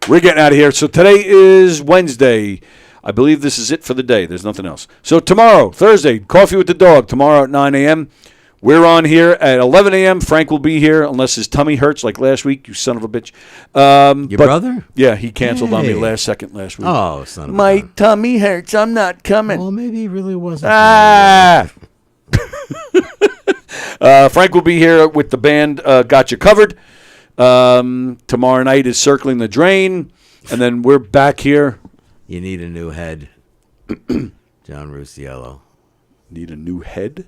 we're getting out of here. So today is Wednesday. I believe this is it for the day. There's nothing else. So tomorrow, Thursday, Coffee with the Dog, tomorrow at 9 a.m. We're on here at 11 a.m. Frank will be here unless his tummy hurts like last week, you son of a bitch. Your brother? Yeah, he canceled on me last second last week. Oh, son of a My tummy hurts. I'm not coming. Well, maybe he really wasn't. Frank will be here with the band Got You Covered. Tomorrow night is Circling the Drain. And then we're back here. You need a new head. John Rusiello. Need a new head?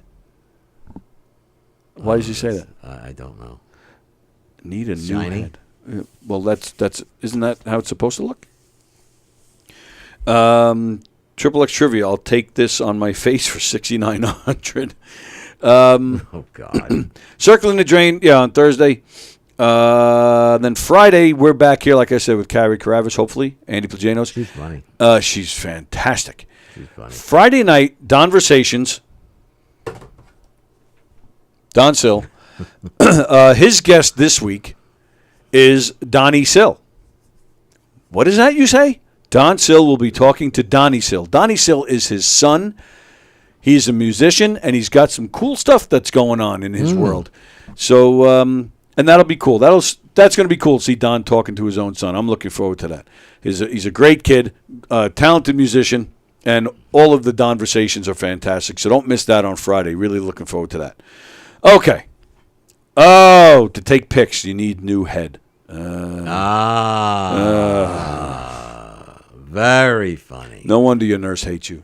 Why does he say that? I don't know. Need a new head. Well, that's isn't that how it's supposed to look? Triple X Trivia. I'll take this on my face for $6,900. Oh God. Circling the Drain. Yeah, on Thursday. Then Friday we're back here, like I said, with Carrie Karavis. Hopefully, Andy Plajanos. She's funny. She's fantastic. She's funny. Friday night, Donversations. Don Sill. His guest this week is Donnie Sill. What is that you say? Don Sill will be talking to Donnie Sill. Donnie Sill is his son. He's a musician, and he's got some cool stuff that's going on in his world. So, and that'll be cool. That's going to be cool to see Don talking to his own son. I'm looking forward to that. He's a great kid, talented musician, and all of the Donversations are fantastic. So don't miss that on Friday. Really looking forward to that. Okay. Oh, to take pics, you need new head. Very funny. No wonder your nurse hates you.